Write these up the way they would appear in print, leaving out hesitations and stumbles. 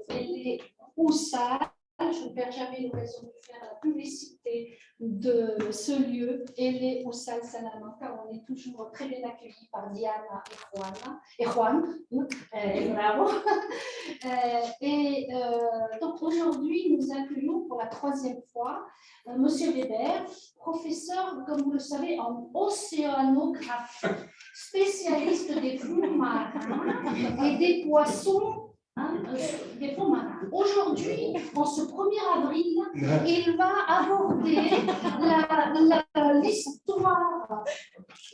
est au Salle. Je ne perds jamais l'occasion de faire la publicité de ce lieu. Elle est au Salle Salamanca. On est toujours très bien accueillis par Diana et Juan. Bravo. Donc aujourd'hui, nous accueillons pour la 3e fois Monsieur Weber, professeur, comme vous le savez, en océanographie, spécialiste des fonds marins et des poissons. Des fonds marins. Aujourd'hui, en ce 1er avril, il va aborder l'histoire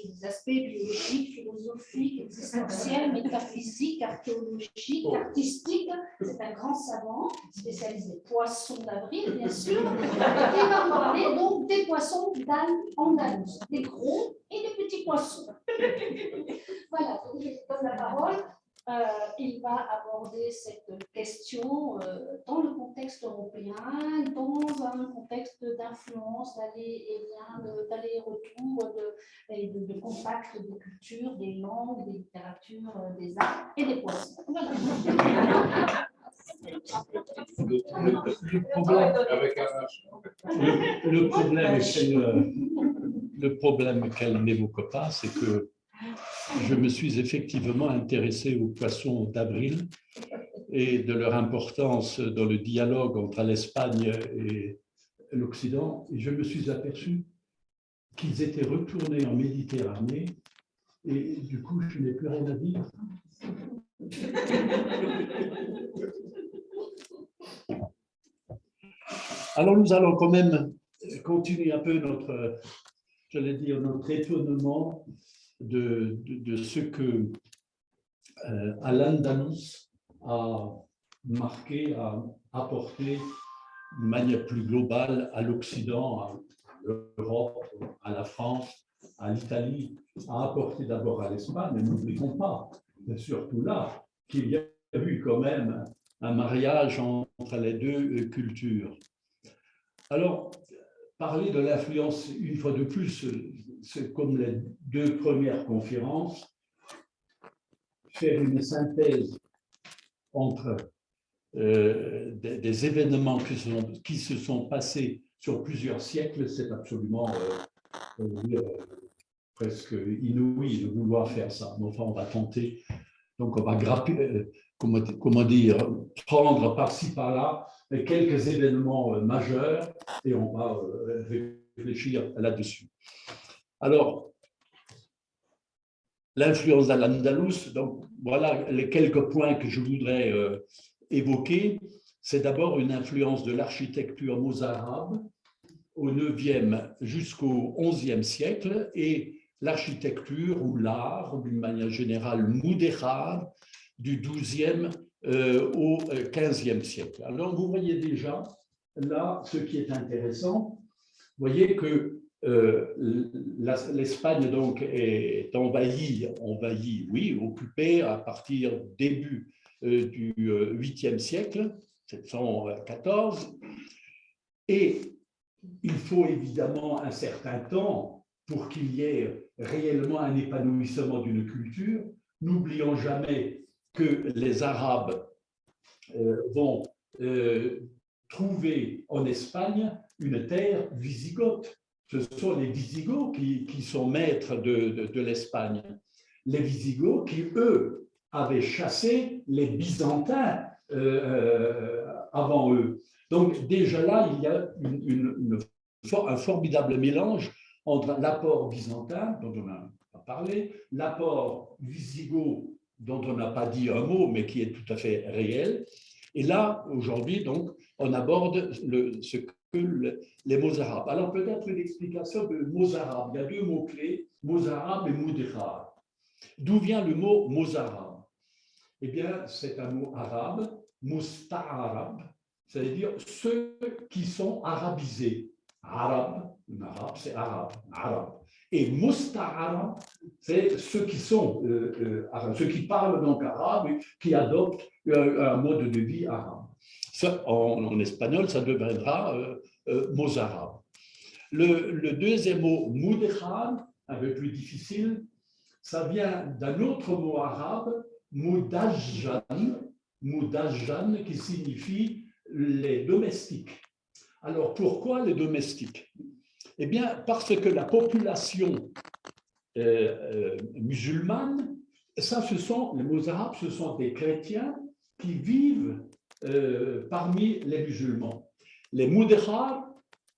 des aspects biologiques, philosophiques, existentiels, métaphysiques, archéologiques, artistiques. C'est un grand savant, spécialiste des poissons d'avril, bien sûr. Il va parler donc des poissons d'Andalouse, des gros et des petits poissons. Voilà, donc je donne la parole. Il va aborder cette question dans le contexte européen, dans un contexte d'influence, d'aller-retour, de contact des cultures, des langues, des littératures, des arts et des poissons. Voilà. Le problème qu'elle n'évoque pas, c'est que je me suis effectivement intéressé aux poissons d'avril et de leur importance dans le dialogue entre l'Espagne et l'Occident. Et je me suis aperçu qu'ils étaient retournés en Méditerranée et du coup, je n'ai plus rien à dire. Alors, nous allons quand même continuer un peu notre étonnement de ce que Al-Andalus a marqué, a apporté de manière plus globale à l'Occident, à l'Europe, à la France, à l'Italie, a apporté d'abord à l'Espagne. N'oublions pas, surtout là, qu'il y a eu quand même un mariage entre les deux cultures. Alors, parler de l'influence, une fois de plus, c'est comme les 2 premières conférences, faire une synthèse entre des événements qui se sont passés sur plusieurs siècles, c'est absolument presque inouï de vouloir faire ça. Mais enfin, on va tenter. Donc, on va prendre par-ci, par-là quelques événements majeurs et on va réfléchir là-dessus. Alors, l'influence d'Al-Andalus, donc voilà les quelques points que je voudrais évoquer. C'est d'abord une influence de l'architecture mozarabe au 9e jusqu'au 11e siècle et l'architecture ou l'art, d'une manière générale, moudéjare, du 12e au 15e siècle. Alors, vous voyez déjà là ce qui est intéressant. Vous voyez que l'Espagne donc est envahie, oui, occupée à partir début du 8e siècle, 714, et il faut évidemment un certain temps pour qu'il y ait réellement un épanouissement d'une culture. N'oublions jamais que les Arabes vont trouver en Espagne une terre wisigothe. Ce sont les Wisigoths qui sont maîtres de l'Espagne. Les Wisigoths qui, eux, avaient chassé les Byzantins avant eux. Donc déjà là, il y a un formidable mélange entre l'apport byzantin, dont on a parlé, l'apport wisigoth, dont on n'a pas dit un mot, mais qui est tout à fait réel. Et là, aujourd'hui, donc, on aborde ce que les mots arabes. Alors peut-être une explication de mots arabes. Il y a 2 mots-clés, mots arabes et moudéjare. D'où vient le mot mots arabes? Eh bien, c'est un mot arabe, musta'arab, c'est-à-dire ceux qui sont arabisés. Arabe, c'est arabe, arabe. Et musta'arab, c'est ceux qui sont arabes, ceux qui parlent donc arabe et qui adoptent un mode de vie arabe. Ça, en espagnol, ça deviendra mots arabes. Le deuxième mot, moudéjare, un peu plus difficile, ça vient d'un autre mot arabe, Moudajjan. Mudajjan, qui signifie les domestiques. Alors, pourquoi les domestiques? Eh bien, parce que la population musulmane, ça, les Mozarabes, ce sont des chrétiens qui vivent parmi les musulmans. Les Moudehar,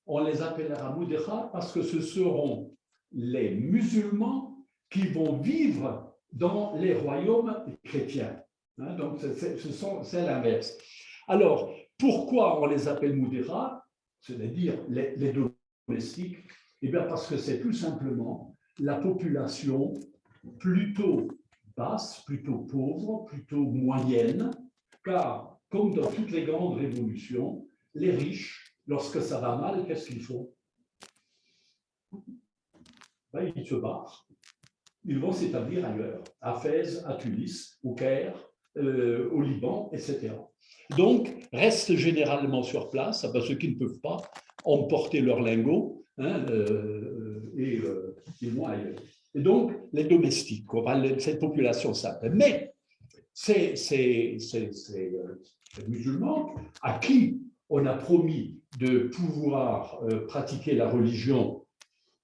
on les appellera Moudehar parce que ce seront les musulmans qui vont vivre dans les royaumes chrétiens. Hein, donc, c'est l'inverse. Alors, pourquoi on les appelle Moudehar, c'est-à-dire les domestiques? Eh bien, parce que c'est tout simplement la population plutôt basse, plutôt pauvre, plutôt moyenne, car, comme dans toutes les grandes révolutions, les riches, lorsque ça va mal, qu'est-ce qu'ils font? Ben, ils se barrent. Ils vont s'établir ailleurs, à Fès, à Tunis, au Caire, au Liban, etc. Donc, restent généralement sur place, ceux qui ne peuvent pas emporter leurs lingots, hein, et ils vont ailleurs. Et donc, les domestiques, cette population simple. Mais ces musulmans à qui on a promis de pouvoir pratiquer la religion,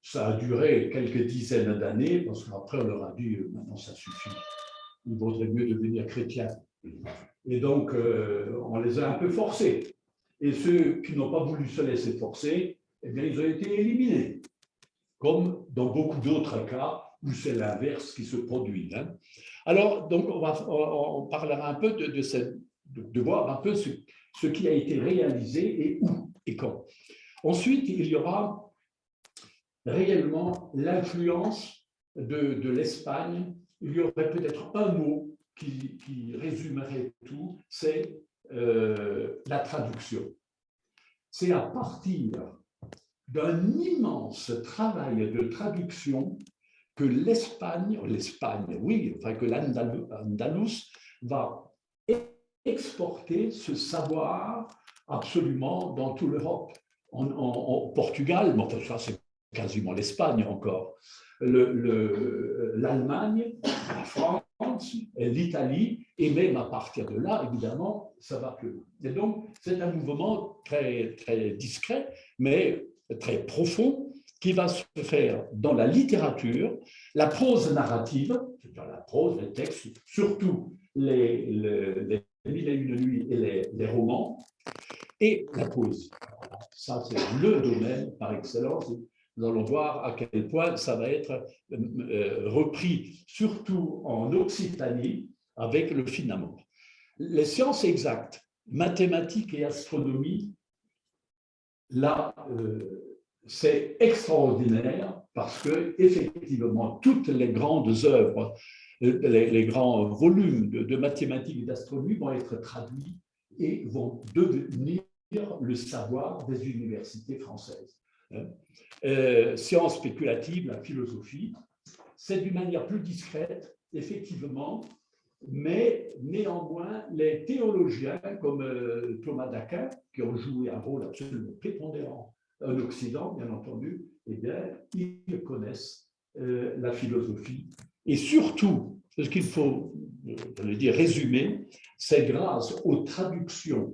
ça a duré quelques dizaines d'années, parce qu'après on leur a dit maintenant ça suffit, il vaudrait mieux devenir chrétien. Et donc on les a un peu forcés. Et ceux qui n'ont pas voulu se laisser forcer, eh bien ils ont été éliminés, comme dans beaucoup d'autres cas où c'est l'inverse qui se produit. Hein. Alors, donc, on parlera un peu de voir un peu ce qui a été réalisé et où et quand. Ensuite, il y aura réellement l'influence de l'Espagne. Il y aurait peut-être un mot qui résumerait tout, c'est la traduction. C'est à partir d'un immense travail de traduction que l'Espagne, oui, enfin que l'Andalous va exporter ce savoir absolument dans toute l'Europe. En Portugal, mais enfin, ça c'est quasiment l'Espagne encore, l'Allemagne, la France, l'Italie, et même à partir de là, évidemment, ça va plus loin. Et donc, c'est un mouvement très, très discret, mais très profond, qui va se faire dans la littérature, la prose narrative, c'est-à-dire la prose, les textes, surtout les Mille et une nuits et les romans, et la poésie. Ça, c'est le domaine par excellence. Nous allons voir à quel point ça va être repris, surtout en Occitanie, avec le Finamont. Les sciences exactes, mathématiques et astronomie, là, c'est extraordinaire parce que, effectivement, toutes les grandes œuvres, les grands volumes de mathématiques et d'astronomie vont être traduits et vont devenir le savoir des universités françaises. Sciences spéculatives, la philosophie, c'est d'une manière plus discrète, effectivement, mais néanmoins, les théologiens comme Thomas d'Aquin, qui ont joué un rôle absolument prépondérant en Occident, bien entendu, eh bien, ils connaissent la philosophie. Et surtout, ce qu'il faut résumer, c'est grâce aux traductions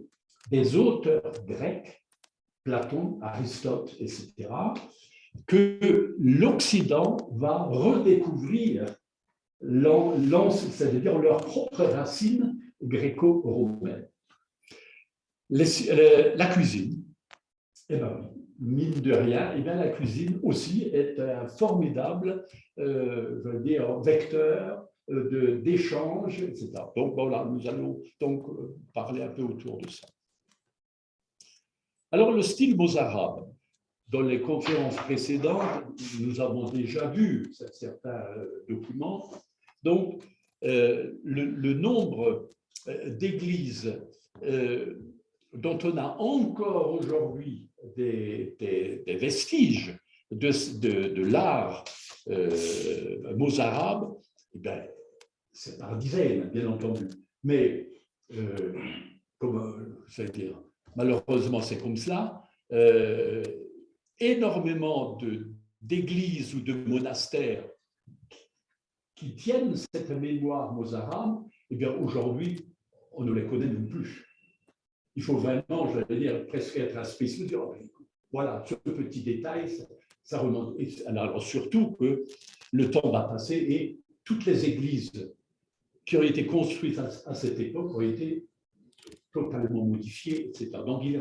des auteurs grecs, Platon, Aristote, etc., que l'Occident va redécouvrir c'est-à-dire leurs propres racines gréco-romaines. La cuisine, eh ben oui, mine de rien, eh bien la cuisine aussi est un formidable vecteur d'échange, etc. Donc voilà, nous allons donc parler un peu autour de ça. Alors le style mozarabe, dans les conférences précédentes, nous avons déjà vu certains documents. Donc, le nombre d'églises dont on a encore aujourd'hui des vestiges de l'art mozarabe, eh bien, c'est par dizaines, bien entendu. Mais, c'est-à-dire, malheureusement, c'est comme cela. Énormément d'églises ou de monastères qui tiennent cette mémoire mozarabe, eh bien aujourd'hui, on ne les connaît non plus. Il faut vraiment, je vais dire, presque être un spécialiste. Voilà, ce petit détail, ça remonte. Alors, surtout que le temps va passer et toutes les églises qui ont été construites à cette époque ont été totalement modifiées, etc. Donc, il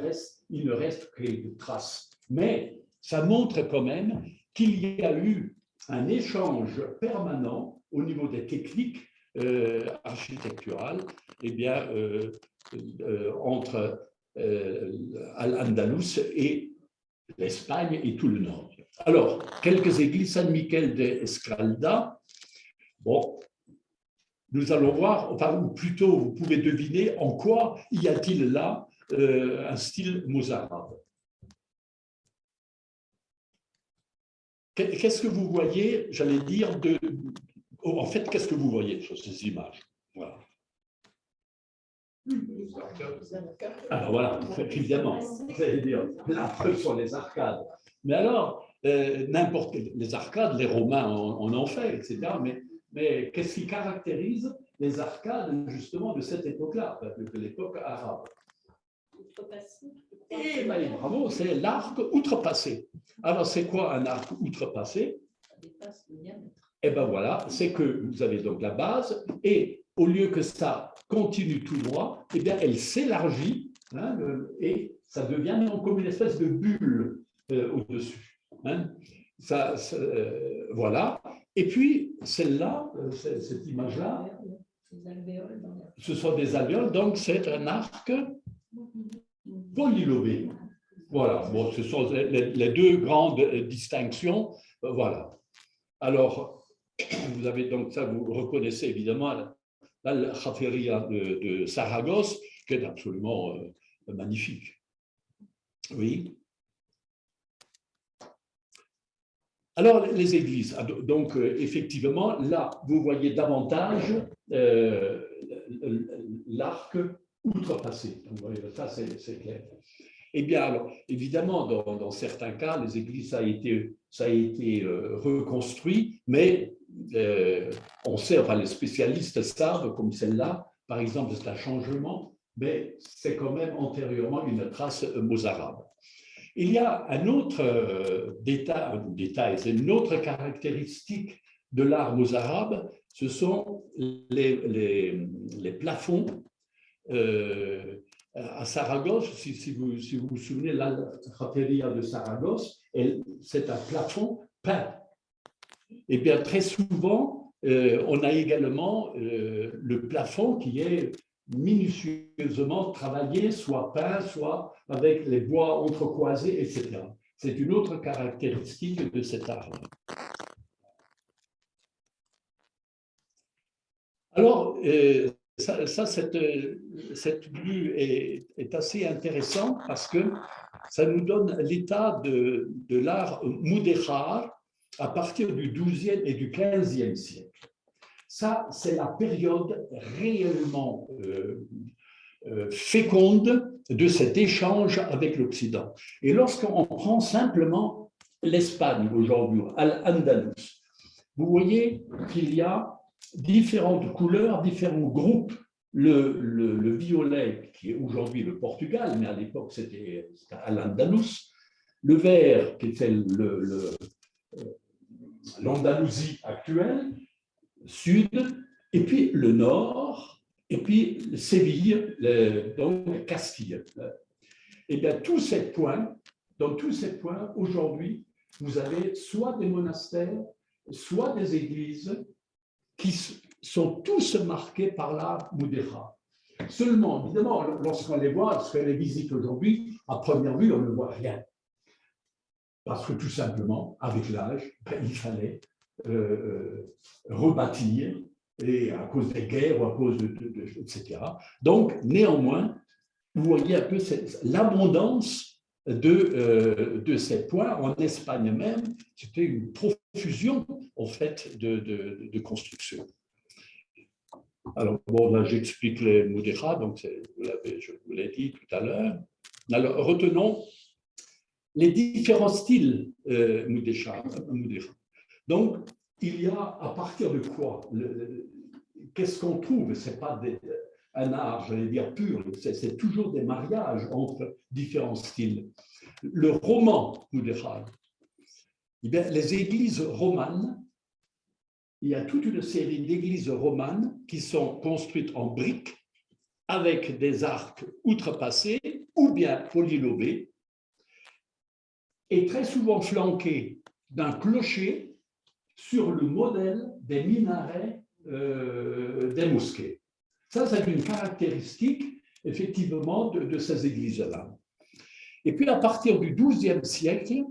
ne reste que quelques traces. Mais ça montre quand même qu'il y a eu un échange permanent au niveau des techniques architecturales entre Al-Andalus et l'Espagne et tout le nord. Alors, quelques églises, San Miquel de Escalda. Bon, nous allons voir, enfin, ou plutôt, vous pouvez deviner en quoi y a-t-il là un style mozarabe. Qu'est-ce que vous voyez, j'allais dire, en fait, qu'est-ce que vous voyez sur ces images? Voilà. Alors voilà, évidemment, c'est-à-dire, la preuve sont les arcades. Mais alors, les arcades, les Romains en ont fait, etc. Mais qu'est-ce qui caractérise les arcades, justement, de cette époque-là, de l'époque arabe? Eh bien, bravo, c'est l'arc outrepassé. Alors, c'est quoi un arc outrepassé? Eh bien, voilà, c'est que vous avez donc la base, et au lieu que ça continue tout droit, eh bien, elle s'élargit, hein, et ça devient donc comme une espèce de bulle au-dessus. Hein. Voilà. Et puis, celle-là, cette image-là, ce sont des alvéoles, donc c'est un arc polylobé. Voilà, bon, ce sont les deux grandes distinctions. Voilà. Alors, vous avez donc ça, vous reconnaissez évidemment la Jaferia de Saragosse, qui est absolument magnifique. Oui. Alors, les églises. Donc, effectivement, là, vous voyez davantage l'arc outrepassé. Donc, vous voyez, ça, c'est clair. Eh bien, alors, évidemment, dans certains cas, les églises, ça a été reconstruit, mais on sait, enfin, les spécialistes savent, comme celle-là, par exemple, c'est un changement, mais c'est quand même antérieurement une trace mozarabe. Il y a un autre détail, c'est une autre caractéristique de l'art mozarabe, ce sont les plafonds. À Saragosse, si vous vous souvenez, la Jaferia de Saragosse, c'est un plafond peint. Et bien, très souvent, on a également le plafond qui est minutieusement travaillé, soit peint, soit avec les bois entrecroisés, etc. C'est une autre caractéristique de cet art. Alors, cette vue est assez intéressante parce que ça nous donne l'état de l'art mudéjar à partir du XIIe et du XVe siècle. Ça, c'est la période réellement féconde de cet échange avec l'Occident. Et lorsqu'on prend simplement l'Espagne aujourd'hui, Al-Andalus, vous voyez qu'il y a différentes couleurs, différents groupes. Le violet, qui est aujourd'hui le Portugal, mais à l'époque c'était Al-Andalus. Le vert, qui était l'Andalousie actuelle, sud, et puis le nord, et puis Séville, donc Castille. Et bien, dans tous ces points, aujourd'hui, vous avez soit des monastères, soit des églises qui sont tous marqués par l'art mudéjar. Seulement, évidemment, lorsqu'on les voit, lorsqu'on les visite aujourd'hui, à première vue, on ne voit rien. Parce que tout simplement, avec l'âge, il fallait rebâtir, et à cause des guerres ou à cause etc. Donc, néanmoins, vous voyez un peu l'abondance de ces points. En Espagne même, c'était une profusion, en fait, de construction. Alors, bon, là, j'explique les mudéjar, donc je vous l'ai dit tout à l'heure. Alors, retenons les différents styles mudéjar. Donc, il y a à partir de quoi? Qu'est-ce qu'on trouve? Ce n'est pas un art, j'allais dire, pur. C'est toujours des mariages entre différents styles. Le roman mudéjar, eh bien, les églises romanes, il y a toute une série d'églises romanes qui sont construites en briques avec des arcs outrepassés ou bien polylobés et très souvent flanqués d'un clocher sur le modèle des minarets des mosquées. Ça, c'est une caractéristique, effectivement, de ces églises-là. Et puis, à partir du XIIe siècle,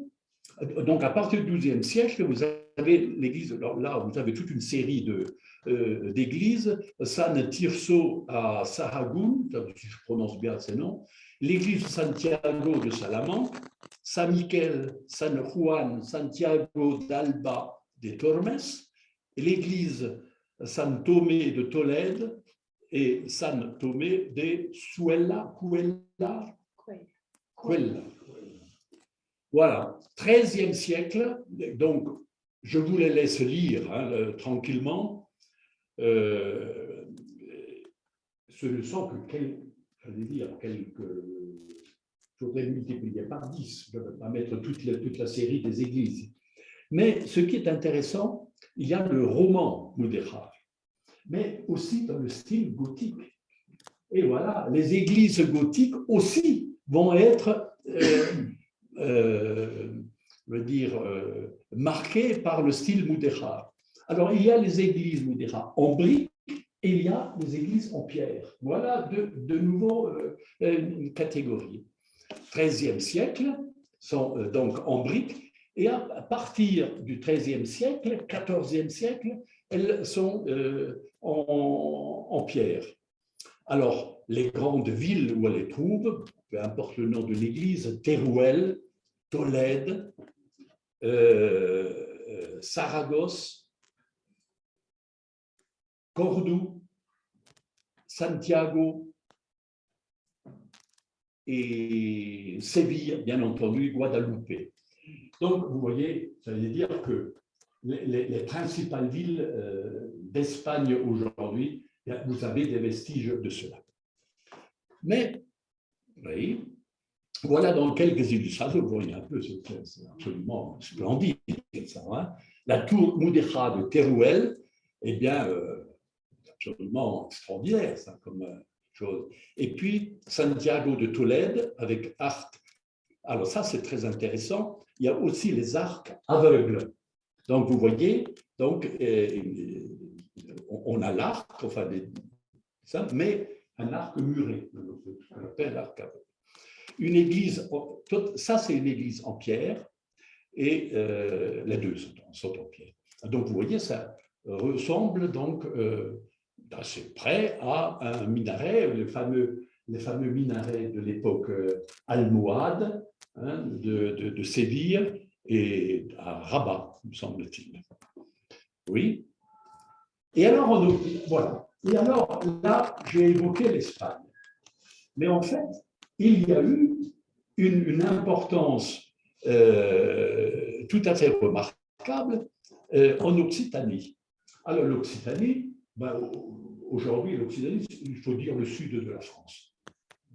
donc à partir du XIIe siècle, vous avez l'église, là, vous avez toute une série d'églises, San Tirso à Sahagún, si je prononce bien ces noms, l'église de Santiago de Salamanque, San Miquel, San Juan, Santiago d'Alba de Tormes, l'église San Tomé de Tolède et San Tomé de Cuellar. Voilà, XIIIe siècle, donc je vous les laisse lire tranquillement. Ce ne sont que quelques. Je voudrais multiplier par 10, je ne vais pas mettre toute la série des églises. Mais ce qui est intéressant, il y a le roman mudéjar, mais aussi dans le style gothique. Et voilà, les églises gothiques aussi vont être marquées par le style mudéjar. Alors, il y a les églises mudéjar en briques et il y a les églises en pierre. Voilà de nouveau une catégorie. XIIIe siècle sont donc en briques et à partir du XIIIe siècle, XIVe siècle, elles sont en pierre. Alors, les grandes villes où elles les trouvent, peu importe le nom de l'église, Teruel, Tolède, Saragosse, Cordoue, Santiago et Séville, bien entendu, Guadeloupe. Donc, vous voyez, ça veut dire que les principales villes d'Espagne aujourd'hui, vous avez des vestiges de cela. Mais, oui, voilà dans quelques illustrations, vous voyez un peu, c'est absolument splendide, ça, hein. La tour mudéjar de Teruel, eh bien, absolument extraordinaire, ça, comme chose. Et puis, Santiago de Tolède, avec arcs. Alors ça, c'est très intéressant. Il y a aussi les arcs aveugles. Donc, vous voyez, donc, on a l'arc, enfin, mais un arc muré, ce qu'on appelle l'arc aveugle. Une église, ça c'est une église en pierre, et les deux sont en pierre. Donc, vous voyez, ça ressemble donc d'assez près à un minaret, les fameux minarets de l'époque almohade, hein, de Séville et à Rabat, me semble-t-il. Oui. Et alors, voilà. Et alors, là, j'ai évoqué l'Espagne. Mais en fait, il y a eu une importance tout à fait remarquable en Occitanie. Alors, l'Occitanie, aujourd'hui, l'Occitanie, il faut dire le sud de la France,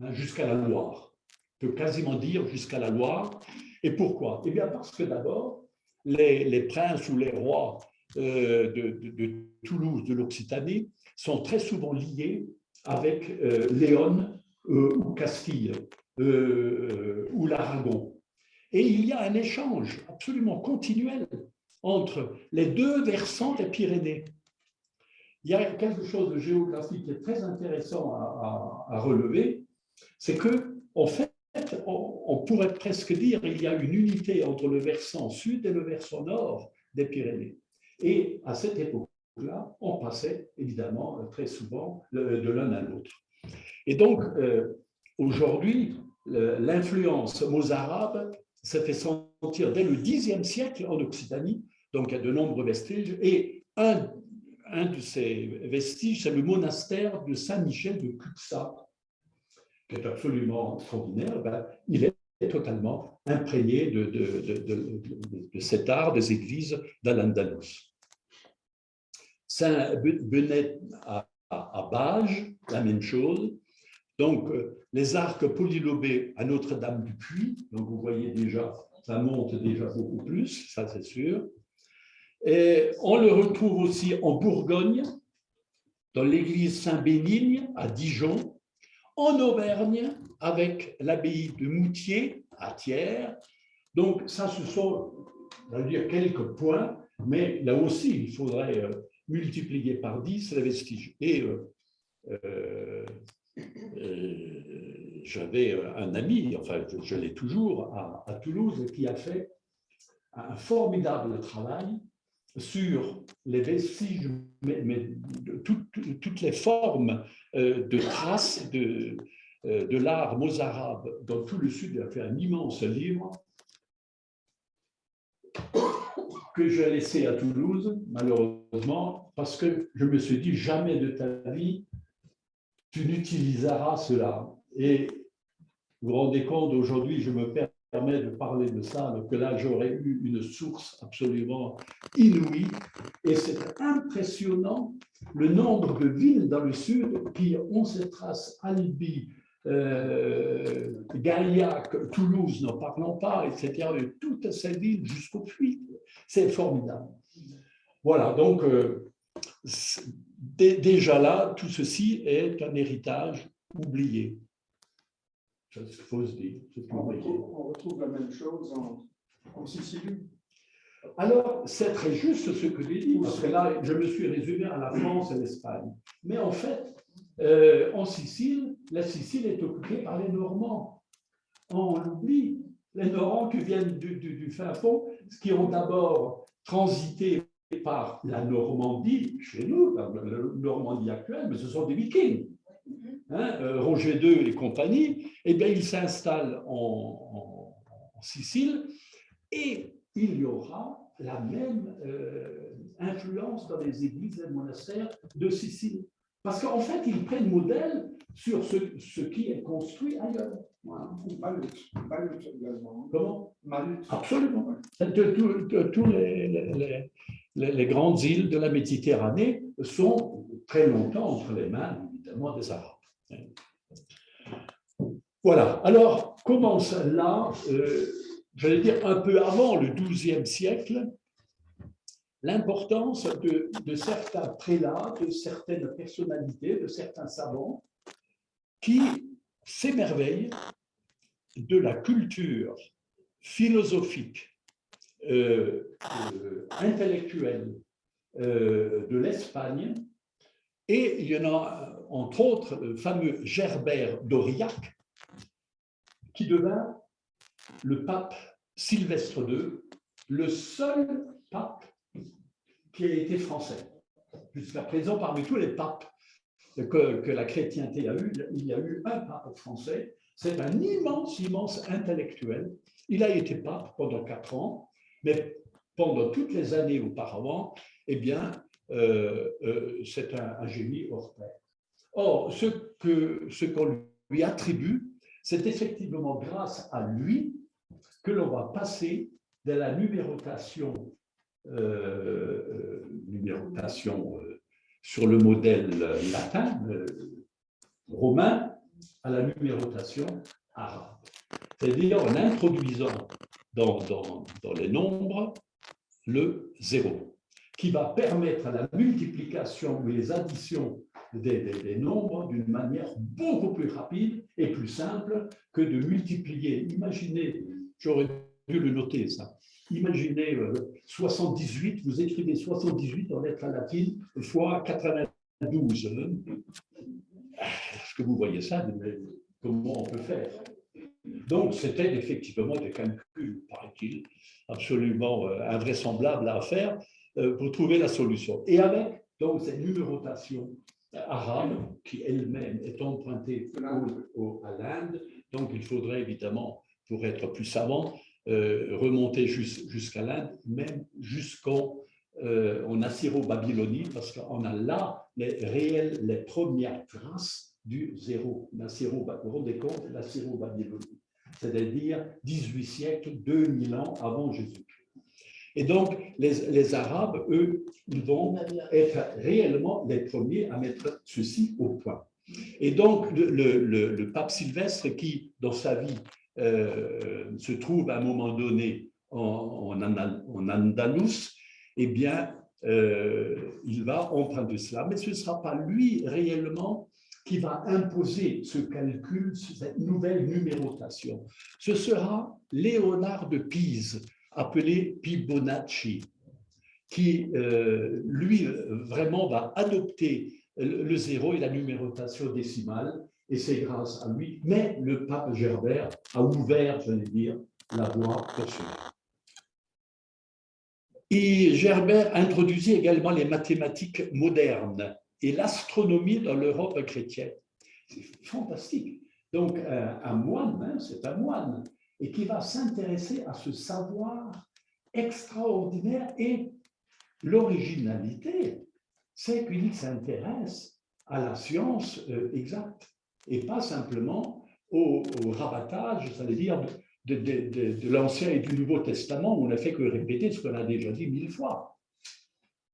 hein, jusqu'à la Loire. On peut quasiment dire jusqu'à la Loire. Et pourquoi? Eh bien, parce que d'abord, les princes ou les rois de Toulouse, de l'Occitanie, sont très souvent liés avec Léon ou Castille ou l'Aragon. Et il y a un échange absolument continuel entre les deux versants des Pyrénées. Il y a quelque chose de géographique qui est très intéressant à relever, c'est que, en fait, on pourrait presque dire qu'il y a une unité entre le versant sud et le versant nord des Pyrénées. Et à cette époque-là, on passait évidemment très souvent de l'un à l'autre. Et donc, aujourd'hui, l'influence mozarabe s'est fait sentir dès le Xe siècle en Occitanie, donc il y a de nombreux vestiges, et un de ces vestiges, c'est le monastère de Saint-Michel de Cuxa, qui est absolument extraordinaire. Il est totalement imprégné de cet art des églises d'Al-Andalus. Saint-Benet à à Bages, la même chose. Donc, les arcs polylobés à Notre-Dame-du-Puy, donc vous voyez déjà, ça monte déjà beaucoup plus, ça c'est sûr. Et on le retrouve aussi en Bourgogne, dans l'église Saint-Bénigne à Dijon, en Auvergne avec l'abbaye de Moutier à Thiers. Donc ça, ce sont, on va dire, quelques points, mais là aussi, il faudrait multiplier par 10 les vestiges. Et j'avais un ami, enfin je l'ai toujours, à Toulouse, qui a fait un formidable travail sur les vestiges, mais toutes les formes de traces de l'art mozarabe dans tout le sud. Il a fait un immense livre que j'ai laissé à Toulouse, malheureusement, parce que je me suis dit, jamais de ta vie, tu n'utiliseras cela. Et vous vous rendez compte, aujourd'hui, je me permets de parler de ça, alors que là, j'aurais eu une source absolument inouïe. Et c'est impressionnant le nombre de villes dans le sud qui ont ces traces. Albi, Gaillac, Toulouse, n'en parlons pas, etc. De toutes ces villes jusqu'au Puy. C'est formidable. Voilà, donc déjà là, tout ceci est un héritage oublié. Il faut se dire. On retrouve la même chose en Sicile. Alors, c'est très juste ce que tu dis, parce que là, je me suis résumé à la France et l'Espagne. Mais en fait, en Sicile, la Sicile est occupée par les Normands. On l'oublie. Les Normands qui viennent du fin fond, qui ont d'abord transité par la Normandie, chez nous, la Normandie actuelle, mais ce sont des Vikings. Roger II et compagnie, eh bien, ils s'installent en Sicile et il y aura la même influence dans les églises et les monastères de Sicile. Parce qu'en fait, ils prennent modèle sur ce qui est construit ailleurs. Voilà. Malut également. Comment? Malut. Absolument. Tous les grandes îles de la Méditerranée sont très longtemps entre les mains, évidemment, des Arabes. Voilà. Alors, commence là, j'allais dire un peu avant le XIIe siècle, l'importance de certains prélats, de certaines personnalités, de certains savants qui s'émerveillent de la culture philosophique, intellectuelle de l'Espagne. Et il y en a, entre autres, le fameux Gerbert d'Aurillac, qui devint le pape Sylvestre II, le seul pape qui a été français. Jusqu'à présent, parmi tous les papes que la chrétienté a eu, il y a eu un pape français. C'est un immense, immense intellectuel. Il a été pape pendant 4 ans, mais pendant toutes les années auparavant, eh bien, c'est un génie hors pair. Or, ce qu'on lui attribue, c'est effectivement grâce à lui que l'on va passer de la numérotation sur le modèle latin, romain, à la numérotation arabe. C'est-à-dire en introduisant dans les nombres le 0, qui va permettre la multiplication ou les additions des nombres d'une manière beaucoup plus rapide et plus simple que de multiplier. Imaginez, j'aurais dû le noter ça, imaginez 78, vous écrivez 78 en lettres latines fois 92. Est-ce que vous voyez ça? Comment on peut faire? Donc, c'était effectivement des calculs, paraît-il, absolument invraisemblables à faire pour trouver la solution. Et avec donc cette numérotation arabe, qui elle-même est empruntée à l'Inde, donc il faudrait évidemment, pour être plus savant, remonter jusqu'à l'Inde, même jusqu'en Assyro-Babylonie, parce qu'on a là les premières traces du 0. Vous vous rendez compte, l'Assyro-Babylonie, c'est-à-dire 18 siècles, 2000 ans avant Jésus-Christ. Et donc, les Arabes, eux, ils vont être réellement les premiers à mettre ceci au point. Et donc, le pape Sylvestre, qui, dans sa vie, se trouve à un moment donné en Andalous, eh bien, il va emprunter cela. Mais ce ne sera pas lui réellement qui va imposer ce calcul, cette nouvelle numérotation. Ce sera Léonard de Pise, appelé Fibonacci, qui, lui, vraiment va adopter le zéro et la numérotation décimale, et c'est grâce à lui. Mais le pape Gerbert a ouvert, j'allais dire, la voie pour cela. Et Gerbert introduisit également les mathématiques modernes et l'astronomie dans l'Europe chrétienne. C'est fantastique. Donc, un moine, hein, c'est un moine, et qui va s'intéresser à ce savoir extraordinaire. Et l'originalité, c'est qu'il s'intéresse à la science exacte et pas simplement au rabattage, ça veut dire, de l'Ancien et du Nouveau Testament, où on n'a fait que répéter ce qu'on a déjà dit 1000 fois.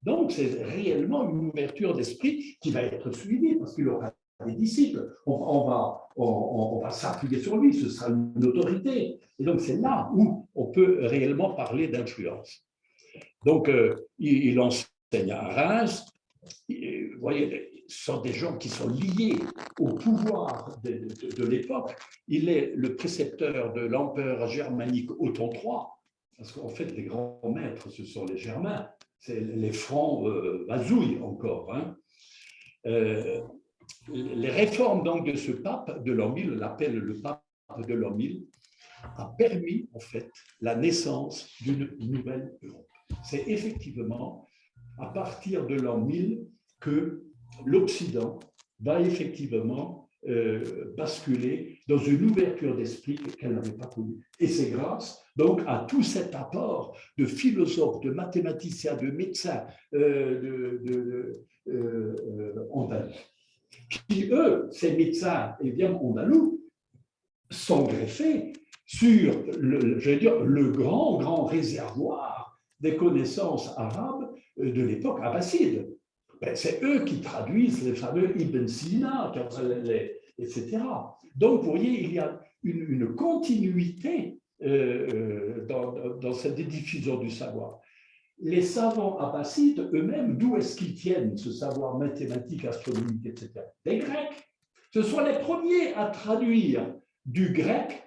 Donc, c'est réellement une ouverture d'esprit qui va être suivie, parce qu'il aura des disciples. On va s'appuyer sur lui, ce sera une autorité. Et donc, c'est là où on peut réellement parler d'influence. Donc, il enseigne à Reims. Vous voyez, ce sont des gens qui sont liés au pouvoir de l'époque. Il est le précepteur de l'empereur germanique Othon III, parce qu'en fait, les grands maîtres, ce sont les Germains. C'est les Francs vasouillent encore. Hein. Les réformes donc de ce pape de l'an 1000, l'appelle le pape de l'an 1000, a permis en fait la naissance d'une nouvelle Europe. C'est effectivement à partir de l'an 1000 que l'Occident va effectivement basculer dans une ouverture d'esprit qu'elle n'avait pas connue. Et c'est grâce donc à tout cet apport de philosophes, de mathématiciens, de médecins, andalous, qui eux, ces médecins andalous, sont greffés sur le grand réservoir des connaissances arabes de l'époque abbasside. Ben, c'est eux qui traduisent les fameux Ibn Sina, etc. Donc, vous voyez, il y a une continuité dans cette diffusion du savoir. Les savants abbassides eux-mêmes, d'où est-ce qu'ils tiennent ce savoir mathématique, astronomique, etc. Des Grecs. Ce sont les premiers à traduire du grec,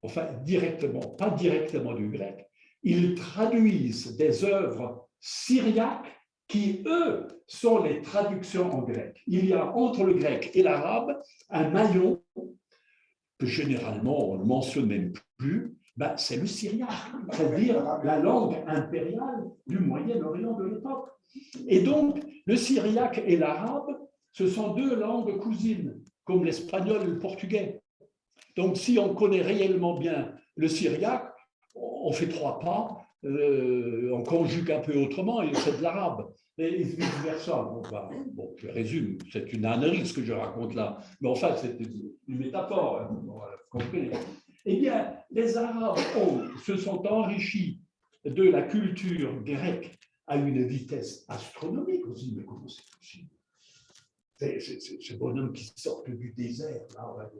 enfin directement, pas directement du grec, ils traduisent des œuvres syriaques qui, eux, sont les traductions en grec. Il y a entre le grec et l'arabe un maillon que généralement on ne mentionne même plus, ben, c'est le syriaque, c'est-à-dire la langue impériale du Moyen-Orient de l'époque. Et donc, le syriaque et l'arabe, ce sont deux langues cousines, comme l'espagnol et le portugais. Donc, si on connaît réellement bien le syriaque, on fait 3 pas, on conjugue un peu autrement et c'est de l'arabe. Et vice-versa. Bon, je résume, c'est une ânerie ce que je raconte là. Mais enfin, c'est une métaphore, hein, vous comprenez. Eh bien, les Arabes se sont enrichis de la culture grecque à une vitesse astronomique aussi. Mais comment c'est possible? C'est ce bonhomme qui sort du désert, là,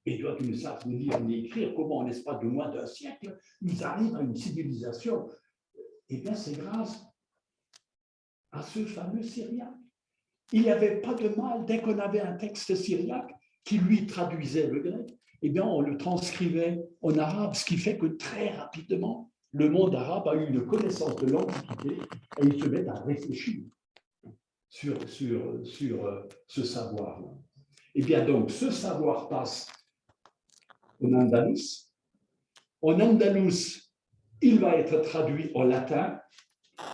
et toi, tu ne savent ni lire ni écrire, comment en l'espace de moins d'un siècle, ils arrivent à une civilisation. Eh bien, c'est grâce à ce fameux syriaque. Il n'y avait pas de mal, dès qu'on avait un texte syriaque qui lui traduisait le grec, eh bien, on le transcrivait en arabe, ce qui fait que très rapidement, le monde arabe a eu une connaissance de l'Antiquité et il se met à réfléchir sur ce savoir-là. Eh bien, donc, ce savoir passe en Andalous. En Andalous, il va être traduit en latin,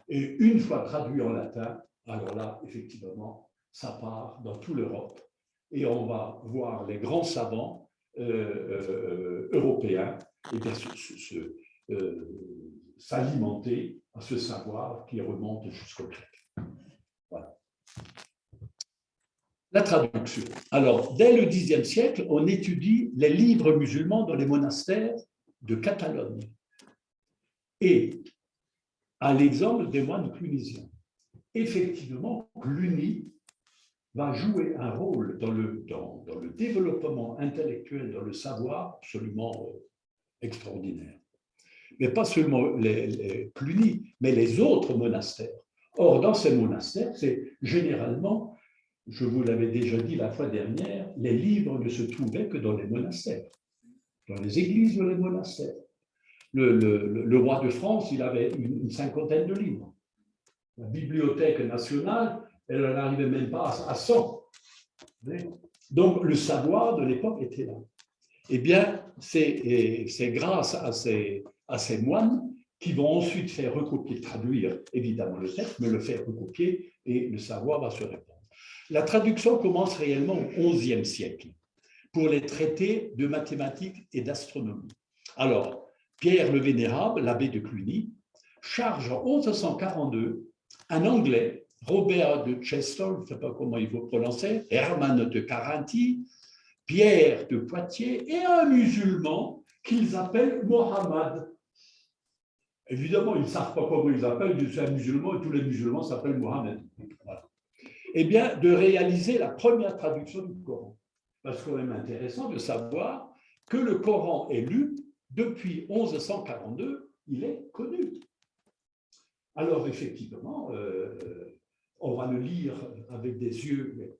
et une fois traduit en latin, alors là, effectivement, ça part dans toute l'Europe, et on va voir les grands savants européens et bien s'alimenter à ce savoir qui remonte jusqu'au grec. Voilà. La traduction. Alors, dès le Xe siècle, on étudie les livres musulmans dans les monastères de Catalogne. Et à l'exemple des moines clunisiens, effectivement, Cluny va jouer un rôle dans le développement intellectuel, dans le savoir absolument extraordinaire. Mais pas seulement les Cluny, mais les autres monastères. Or, dans ces monastères, c'est généralement, je vous l'avais déjà dit la fois dernière, les livres ne se trouvaient que dans les monastères, dans les églises ou les monastères. Le roi de France, il avait une cinquantaine de livres. La Bibliothèque nationale, elle n'arrivait même pas à 100. Donc, le savoir de l'époque était là. Eh bien, c'est grâce à ces moines qui vont ensuite faire recopier, traduire évidemment le texte, mais le faire recopier et le savoir va se répandre. La traduction commence réellement au XIe siècle pour les traités de mathématiques et d'astronomie. Alors, Pierre le Vénérable, l'abbé de Cluny, charge en 1142 un Anglais, Robert de Chester, je ne sais pas comment il faut prononcer, Hermann de Carinthie, Pierre de Poitiers et un musulman qu'ils appellent Mohammed. Évidemment, ils ne savent pas comment ils appellent, c'est un musulman et tous les musulmans s'appellent Mohammed. Voilà. Eh bien, de réaliser la première traduction du Coran. Parce que c'est quand même intéressant de savoir que le Coran est lu depuis 1142, il est connu. Alors, effectivement, on va le lire avec des yeux,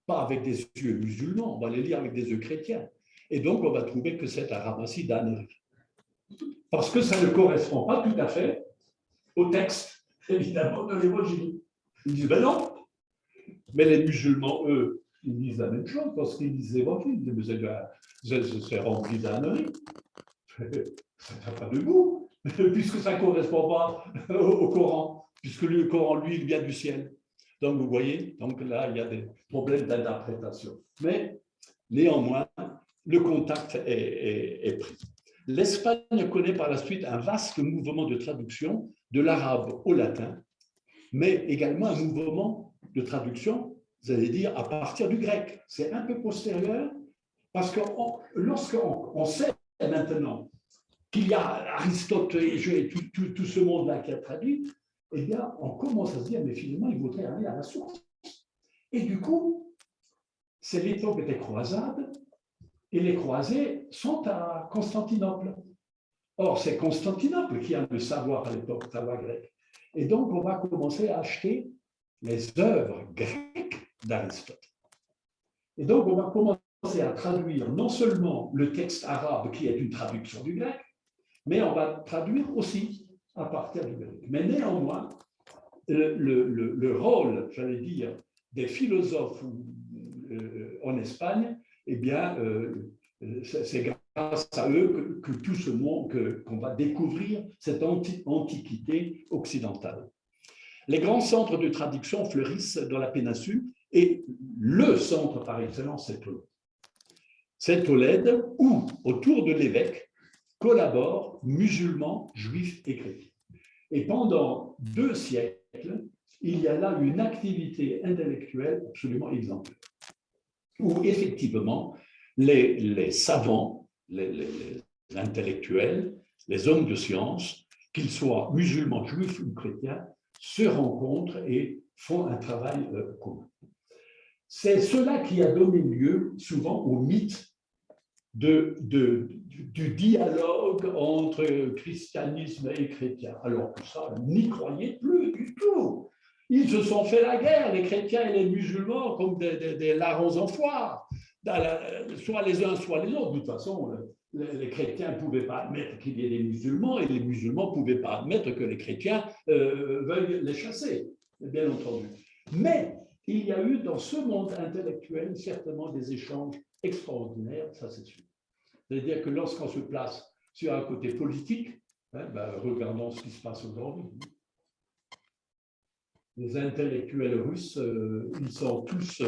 pas avec des yeux musulmans, on va le lire avec des yeux chrétiens. Et donc, on va trouver que c'est un ramassis d'âneries. Parce que ça ne correspond pas tout à fait au texte, évidemment, de l'Évangile. Ils disent, ben non. Mais les musulmans, eux, ils disent la même chose parce qu'ils disent l'Évangile. Ils disent, c'est rempli d'âneries. Ça n'a pas de goût, puisque ça ne correspond pas au Coran, puisque le Coran, lui, il vient du ciel. Donc, vous voyez, donc là, il y a des problèmes d'interprétation. Mais néanmoins, le contact est pris. L'Espagne connaît par la suite un vaste mouvement de traduction de l'arabe au latin, mais également un mouvement de traduction, vous allez dire, à partir du grec. C'est un peu postérieur, parce que lorsqu'on sait maintenant qu'il y a Aristote et tout ce monde-là qui a traduit, eh bien, on commence à se dire, mais finalement, il vaudrait aller à la source. Et du coup, c'est l'époque des croisades, et les croisés sont à Constantinople. Or, c'est Constantinople qui a le savoir à l'époque, le savoir grec. Et donc, on va commencer à acheter les œuvres grecques d'Aristote. Et donc, on va commencer à traduire non seulement le texte arabe, qui est une traduction du grec, mais on va traduire aussi à partir du grec. Mais néanmoins, le rôle, j'allais dire, des philosophes en Espagne, eh bien, c'est grâce à eux que tout ce monde, qu'on va découvrir cette antiquité occidentale. Les grands centres de traduction fleurissent dans la péninsule et le centre par excellence, c'est Tolède. C'est Tolède où, autour de l'évêque, collaborent musulmans, juifs et chrétiens. Et pendant 2 siècles, il y a là une activité intellectuelle absolument exemplaire, où effectivement les savants, les intellectuels, les hommes de science, qu'ils soient musulmans, juifs ou chrétiens, se rencontrent et font un travail commun. C'est cela qui a donné lieu souvent au mythe du dialogue entre christianisme et chrétien. Alors que ça, n'y croyez plus du tout. Ils se sont fait la guerre, les chrétiens et les musulmans, comme des larrons en foire, soit les uns, soit les autres. De toute façon, les chrétiens ne pouvaient pas admettre qu'il y ait des musulmans et les musulmans ne pouvaient pas admettre que les chrétiens veuillent les chasser, bien entendu. Mais il y a eu dans ce monde intellectuel certainement des échanges extraordinaires, ça c'est sûr. C'est-à-dire que lorsqu'on se place sur un côté politique, regardons ce qui se passe aujourd'hui. Les intellectuels russes, ils sont tous,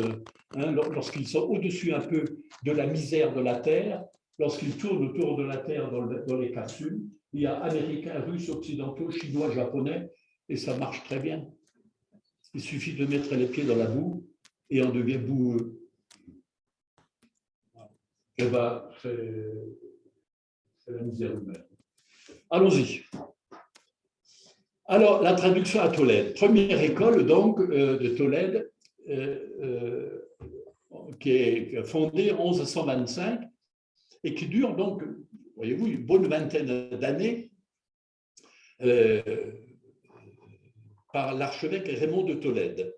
lorsqu'ils sont au-dessus un peu de la misère de la Terre, lorsqu'ils tournent autour de la Terre dans les capsules, il y a Américains, Russes, Occidentaux, Chinois, Japonais, et ça marche très bien. Il suffit de mettre les pieds dans la boue et on devient boueux. Et c'est la misère humaine. Allons-y. Alors, la traduction à Tolède. Première école, donc, de Tolède, qui est fondée en 1125 et qui dure donc, voyez-vous, une bonne vingtaine d'années par l'archevêque Raymond de Tolède.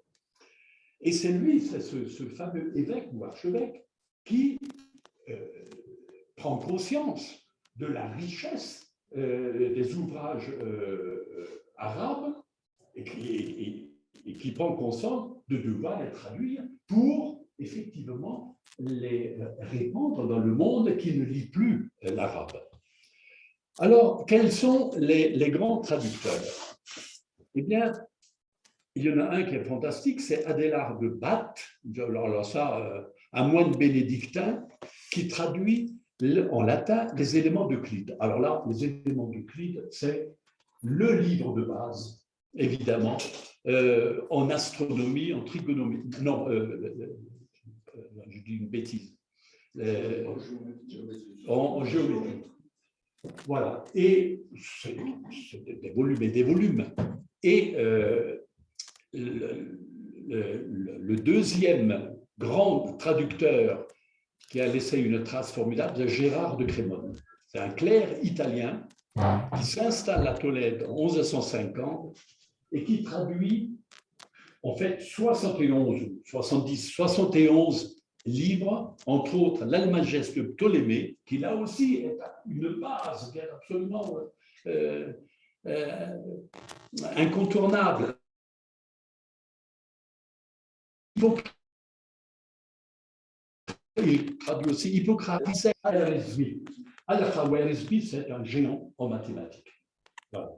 Et c'est lui, c'est ce fameux évêque ou archevêque qui prend conscience de la richesse des ouvrages arabes et qui prend conscience de devoir les traduire pour effectivement les répandre dans le monde qui ne lit plus l'arabe. Alors, quels sont les grands traducteurs? Eh bien, il y en a un qui est fantastique, c'est Adélard de Bath, alors ça, un moine bénédictin qui traduit en latin les éléments d'Euclide. Alors là, les éléments d'Euclide, c'est le livre de base, évidemment, en astronomie, en trigonométrie. Non, je dis une bêtise. En géométrie. Voilà. Et c'est des volumes et des volumes. Et le deuxième grand traducteur qui a laissé une trace formidable, c'est Gérard de Crémone. C'est un clerc italien qui s'installe à Tolède en 1150 et qui traduit en fait 71 livres, entre autres l'Almageste de Ptolémée, qui là aussi est une base qui est absolument incontournable. Il traduit aussi Hippocrate, Al-Khwarizmi. Al-Khwarizmi, c'est un géant en mathématiques. Voilà.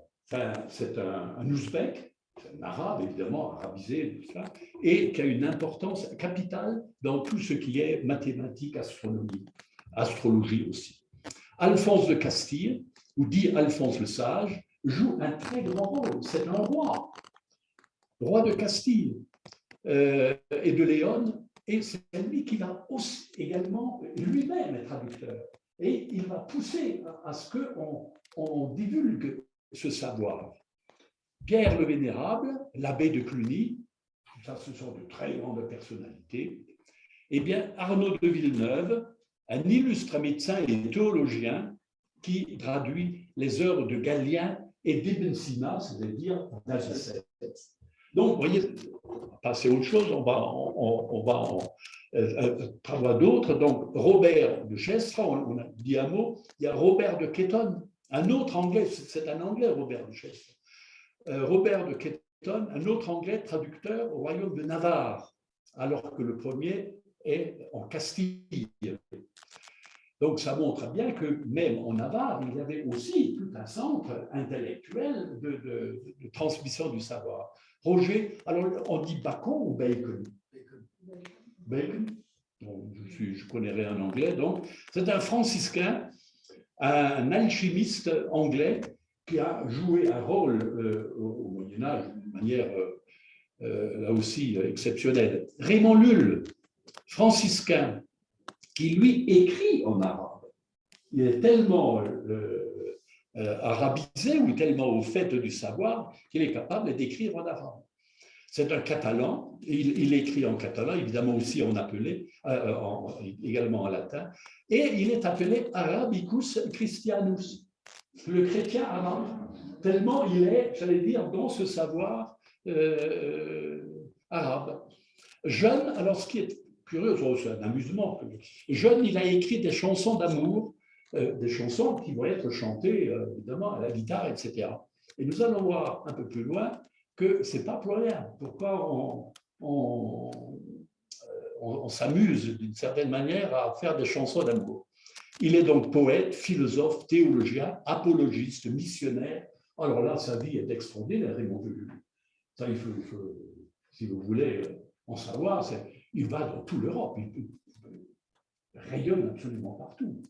C'est un ouzbek, c'est un arabe, évidemment, arabisé, tout ça, et qui a une importance capitale dans tout ce qui est mathématiques, astronomie, astrologie aussi. Alphonse de Castille, ou dit Alphonse le Sage, joue un très grand rôle. C'est un roi de Castille et de Léon, et c'est lui qui va aussi également lui-même être traducteur. Et il va pousser à ce qu'on divulgue ce savoir. Pierre le Vénérable, l'abbé de Cluny, ça ce sont de très grandes personnalités. Eh bien, Arnaud de Villeneuve, un illustre médecin et théologien qui traduit les œuvres de Galien et d'Ibn Sina, c'est-à-dire d'Avicenne. Donc, vous voyez, on va passer à autre chose, on va en travailler d'autres. Donc, Robert de Chestre, on a dit un mot, il y a Robert de Ketton, un autre anglais, c'est un anglais, Robert de Chestre. Robert de Ketton, un autre anglais traducteur au royaume de Navarre, alors que le premier est en Castille. Donc, ça montre bien que même en Navarre, il y avait aussi tout un centre intellectuel de transmission du savoir. Roger, alors on dit Bacon ou Bacon? Bacon. Bon, je connais rien en anglais, donc c'est un franciscain, un alchimiste anglais qui a joué un rôle au Moyen-Âge d'une manière là aussi exceptionnelle. Raymond Lulle, franciscain, qui lui écrit en arabe. Il est tellement arabisé ou tellement au fait du savoir qu'il est capable d'écrire en arabe. C'est un catalan, il écrit en catalan, évidemment aussi en appelé, également en latin, et il est appelé Arabicus Christianus, le chrétien arabe, tellement il est, j'allais dire, dans ce savoir arabe. Jeune, alors ce qui est curieux, c'est un amusement, jeune, il a écrit des chansons d'amour, des chansons qui vont être chantées évidemment à la guitare, etc. Et nous allons voir un peu plus loin que ce n'est pas pour rien. Pourquoi on s'amuse d'une certaine manière à faire des chansons d'amour. Il est donc poète, philosophe, théologien, apologiste, missionnaire. Alors là, sa vie est extraordinaire, Raymond Lulle. Ça, il faut, si vous voulez en savoir, il va dans toute l'Europe, il rayonne absolument partout.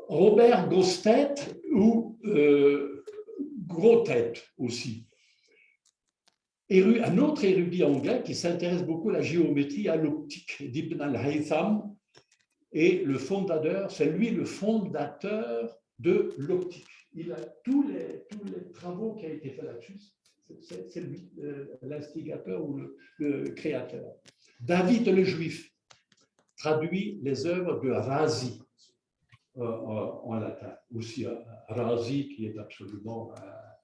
Robert Grossetête ou Gros-Tête aussi. Un autre érudit anglais qui s'intéresse beaucoup à la géométrie et à l'optique d'Ibn al-Haytham, et le fondateur, c'est lui le fondateur de l'optique. Il a tous les travaux qui ont été faits là-dessus, c'est lui, l'instigateur ou le créateur. David le Juif traduit les œuvres de Razi en latin, aussi Razi qui est absolument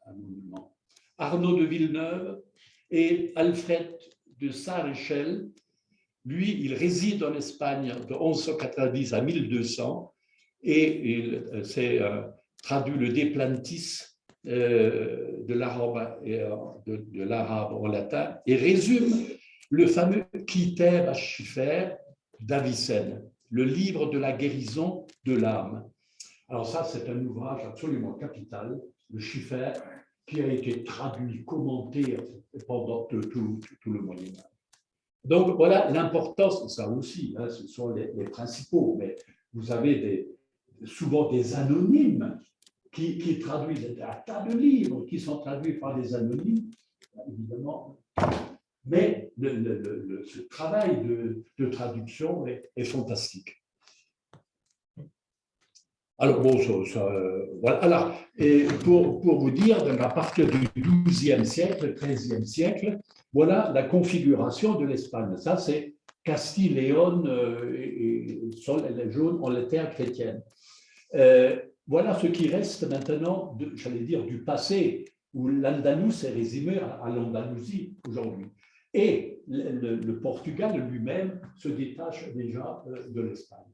un monument. Arnaud de Villeneuve et Alfred de Saint-Réchel, lui, il réside en Espagne de 1190 à 1200 et il s'est traduit le De Plantis de l'arabe en latin et résume le fameux Kiteb Shifer d'Avicenne, le livre de la guérison de l'âme. Alors ça, c'est un ouvrage absolument capital, le Shifer, qui a été traduit, commenté pendant tout le Moyen-Âge. Donc voilà l'importance, ça aussi, hein, ce sont les principaux, mais vous avez souvent des anonymes qui traduisent un tas de livres qui sont traduits par des anonymes, évidemment. Mais ce travail de traduction est fantastique. Alors, bon, voilà. Alors, et pour vous dire, à partir du XIIe siècle, XIIIe siècle, voilà la configuration de l'Espagne. Ça, c'est Castille, Léon et les jaunes en les terres chrétiennes. Voilà ce qui reste maintenant, j'allais dire, du passé, où l'Andalous est résumé à l'Andalousie aujourd'hui. Et le Portugal lui-même se détache déjà de l'Espagne.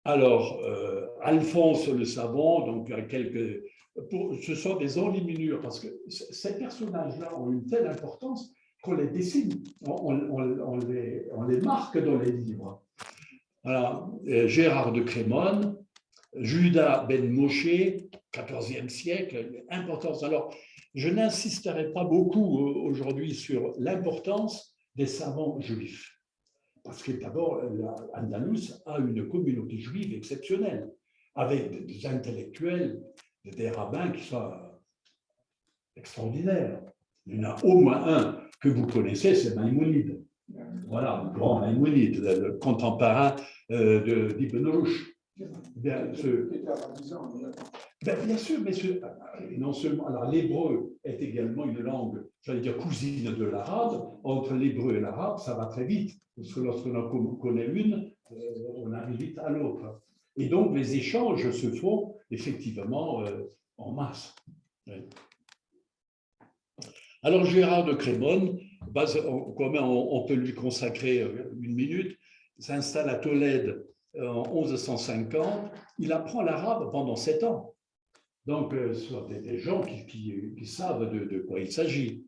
Alors, Alphonse le Savant, donc ce sont des enluminures, parce que ces personnages-là ont une telle importance qu'on les dessine, on les marque dans les livres. Voilà, Gérard de Crémone, Judas ben Moshe, XIVe siècle, importance. Alors, je n'insisterai pas beaucoup aujourd'hui sur l'importance des savants juifs. Parce que d'abord, l'Andalous a une communauté juive exceptionnelle, avec des intellectuels, des rabbins qui sont extraordinaires. Il y en a au moins un que vous connaissez, c'est Maïmonide. Voilà, le grand Maïmonide, le contemporain d'Ibn Rushd. Bien sûr, mais non seulement. Alors, l'hébreu est également une langue, j'allais dire, cousine de l'arabe. Entre l'hébreu et l'arabe, ça va très vite. Parce que lorsqu'on en connaît une, on arrive vite à l'autre. Et donc, les échanges se font effectivement en masse. Oui. Alors, Gérard de Crémone, on peut lui consacrer une minute, s'installe à Tolède en 1150. Il apprend l'arabe pendant 7 ans. Donc, ce sont des gens qui savent de quoi il s'agit.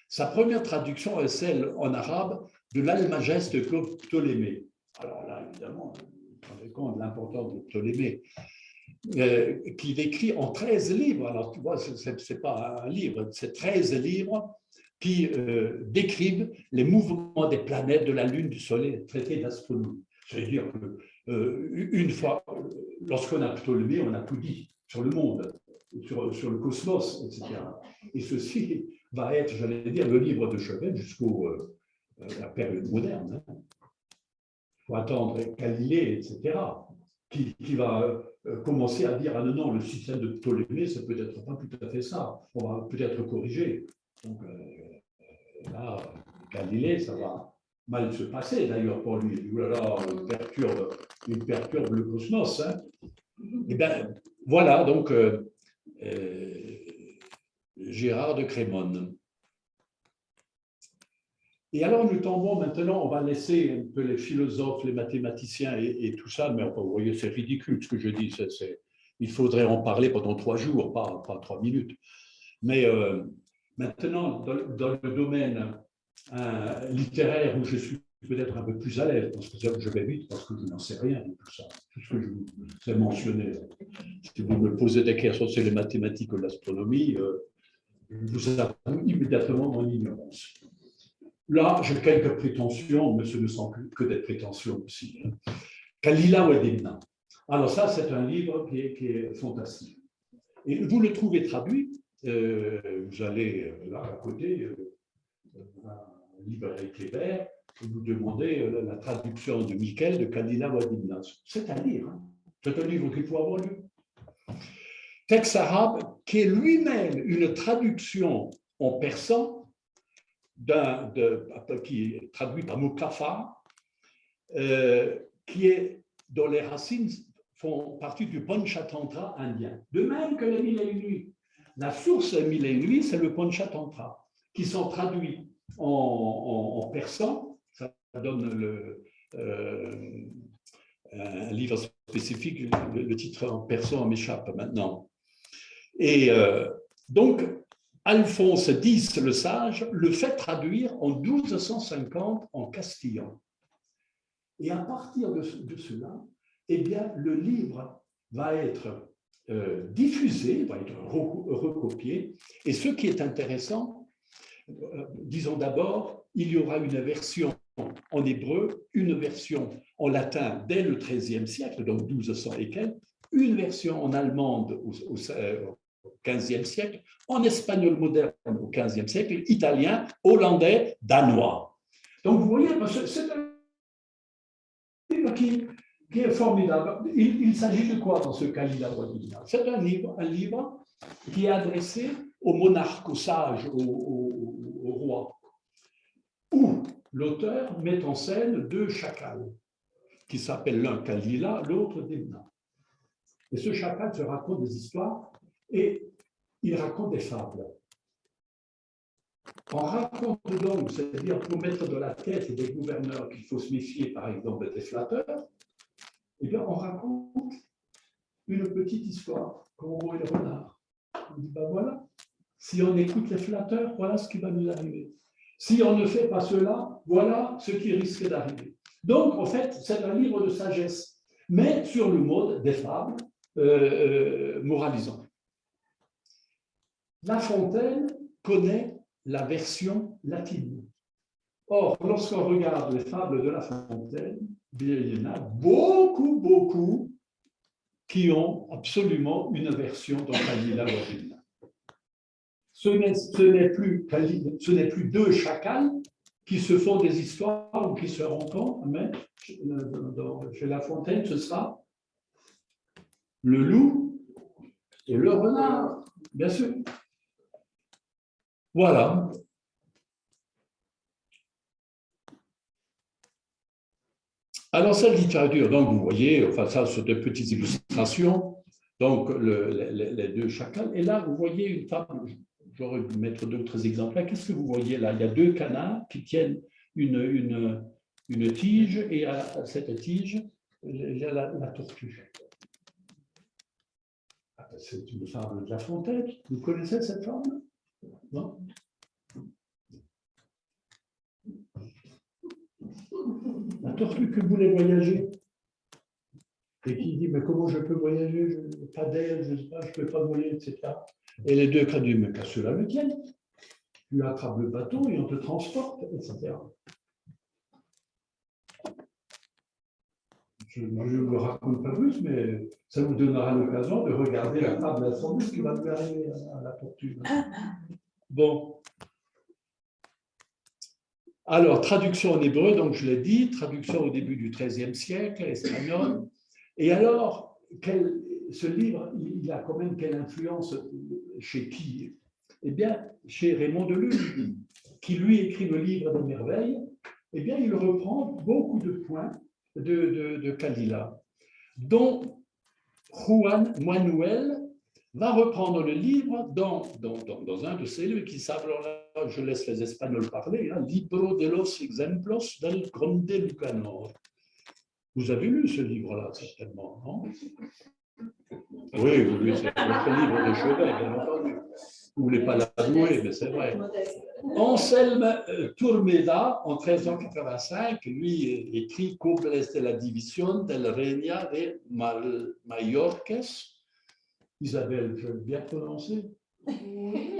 Sa première traduction est celle en arabe de l'Almageste de Claude Ptolémée. Alors là, évidemment, vous vous rendez compte de l'importance de Ptolémée, qui décrit en 13 livres. Alors, tu vois, ce n'est pas un livre, c'est 13 livres qui décrivent les mouvements des planètes, de la Lune, du Soleil, traité d'astronomie. C'est-à-dire qu'une fois, lorsqu'on a Ptolémée, on a tout dit sur le monde, sur le cosmos, etc. Et ceci va être, j'allais dire, le livre de chevet jusqu'à la période moderne. Il faut attendre Galilée, etc., qui va commencer à dire, ah non, le système de Ptolémée, c'est peut-être pas tout à fait ça, on va peut-être corriger. Donc là, Galilée, ça va mal se passer d'ailleurs pour lui. Ouh là là, il perturbe le cosmos. Hein. Et bien, voilà, donc, Gérard de Crémone. Et alors, nous tombons maintenant, on va laisser un peu les philosophes, les mathématiciens et tout ça, mais vous voyez, c'est ridicule ce que je dis. Il faudrait en parler pendant 3 jours, pas 3 minutes. Mais maintenant, dans le domaine littéraire où je suis peut-être un peu plus à l'aise, parce que je vais vite, parce que je n'en sais rien de tout ça, tout ce que je vous ai mentionné. Si vous me posez des questions sur les mathématiques ou l'astronomie, je vous avoue immédiatement mon ignorance. Là, j'ai quelques prétentions, mais ce ne sont que des prétentions aussi. Kalila Wedemna. Alors ça, c'est un livre qui est fantastique. Et vous le trouvez traduit, vous allez là à côté, librairie Kléber, vous demandez la traduction de Miquel de Khalila Wadimna. C'est à lire. Hein. C'est un livre qu'il faut avoir lu. Texte arabe qui est lui-même une traduction en persan, qui est traduit par Muqafa, dont les racines font partie du Panchatantra indien. De même que les Mille et une nuits. La source des Mille et une nuits, c'est le Panchatantra, qui sont traduits en persan. Ça donne un livre spécifique, le titre en persan m'échappe maintenant. Et donc, Alphonse X le Sage le fait traduire en 1250 en castillan. Et à partir de cela, eh bien, le livre va être diffusé, va être recopié. Et ce qui est intéressant, disons d'abord, il y aura une version en hébreu, une version en latin dès le XIIIe siècle, donc 1200 et quelques, une version en allemande au XVe siècle, en espagnol moderne au XVe siècle, italien, hollandais, danois. Donc vous voyez, c'est un livre qui est formidable. Il s'agit de quoi dans ce Khalila Wadimna? C'est un livre qui est adressé aux monarques, aux sages, aux rois, où l'auteur met en scène deux chacals, qui s'appellent l'un Khalila, l'autre Dimna. Et ce chacal se raconte des histoires et il raconte des fables. On raconte donc, c'est-à-dire pour mettre dans la tête des gouverneurs qu'il faut se méfier, par exemple, des flatteurs, eh bien, on raconte une petite histoire, Corbeau et le renard. On dit, ben voilà, si on écoute les flatteurs, voilà ce qui va nous arriver. Si on ne fait pas cela, voilà ce qui risque d'arriver. Donc, en fait, c'est un livre de sagesse, mais sur le mode des fables moralisants. La Fontaine connaît la version latine. Or, lorsqu'on regarde les fables de La Fontaine, il y en a beaucoup qui ont absolument une version dans Khalila Wadimna. Ce n'est plus deux chacals qui se font des histoires ou qui se rencontrent, mais chez La Fontaine, ce sera le loup et le renard, bien sûr. Voilà. Alors, cette littérature, donc vous voyez, enfin ça, c'est des petites illustrations, donc les deux chacals. Et là, vous voyez une table, j'aurais dû mettre d'autres exemples. Là, qu'est-ce que vous voyez là? Il y a deux canards qui tiennent une tige, et à cette tige, il y a la tortue. C'est une fable de La Fontaine. Vous connaissez cette fable? Non? La tortue qui voulait voyager et qui dit, mais comment je peux voyager? Je n'ai pas d'aile, je ne sais pas, je ne peux pas voler, etc. Et les deux crédits, mais qu'à cela le tienne. Tu attrapes le bateau et on te transporte, etc. Je ne vous raconte pas plus, mais ça vous donnera l'occasion de regarder la fable assemblée, ce qui va lui arriver à la tortue. Bon. Alors, traduction en hébreu, donc je l'ai dit, traduction au début du XIIIe siècle, espagnol. Et alors, ce livre, il a quand même quelle influence chez qui? Eh bien, chez Raymond de Lune, qui lui écrit le livre des merveilles, eh bien, il reprend beaucoup de points de Khalila, dont Juan Manuel va reprendre le livre dans un de ses livres qui s'appelle, là, je laisse les Espagnols parler, hein, Libro de los Exemplos del Conde Lucanor. Vous avez lu ce livre-là, certainement, non? Oui, c'est votre livre de chevet, bien entendu. Vous ne voulez pas l'avouer, mais c'est vrai. Anselme Turmeda, en 1385, lui écrit Cobles de la División del Reina de Mallorques. Isabelle, je vais bien prononcer? Oui,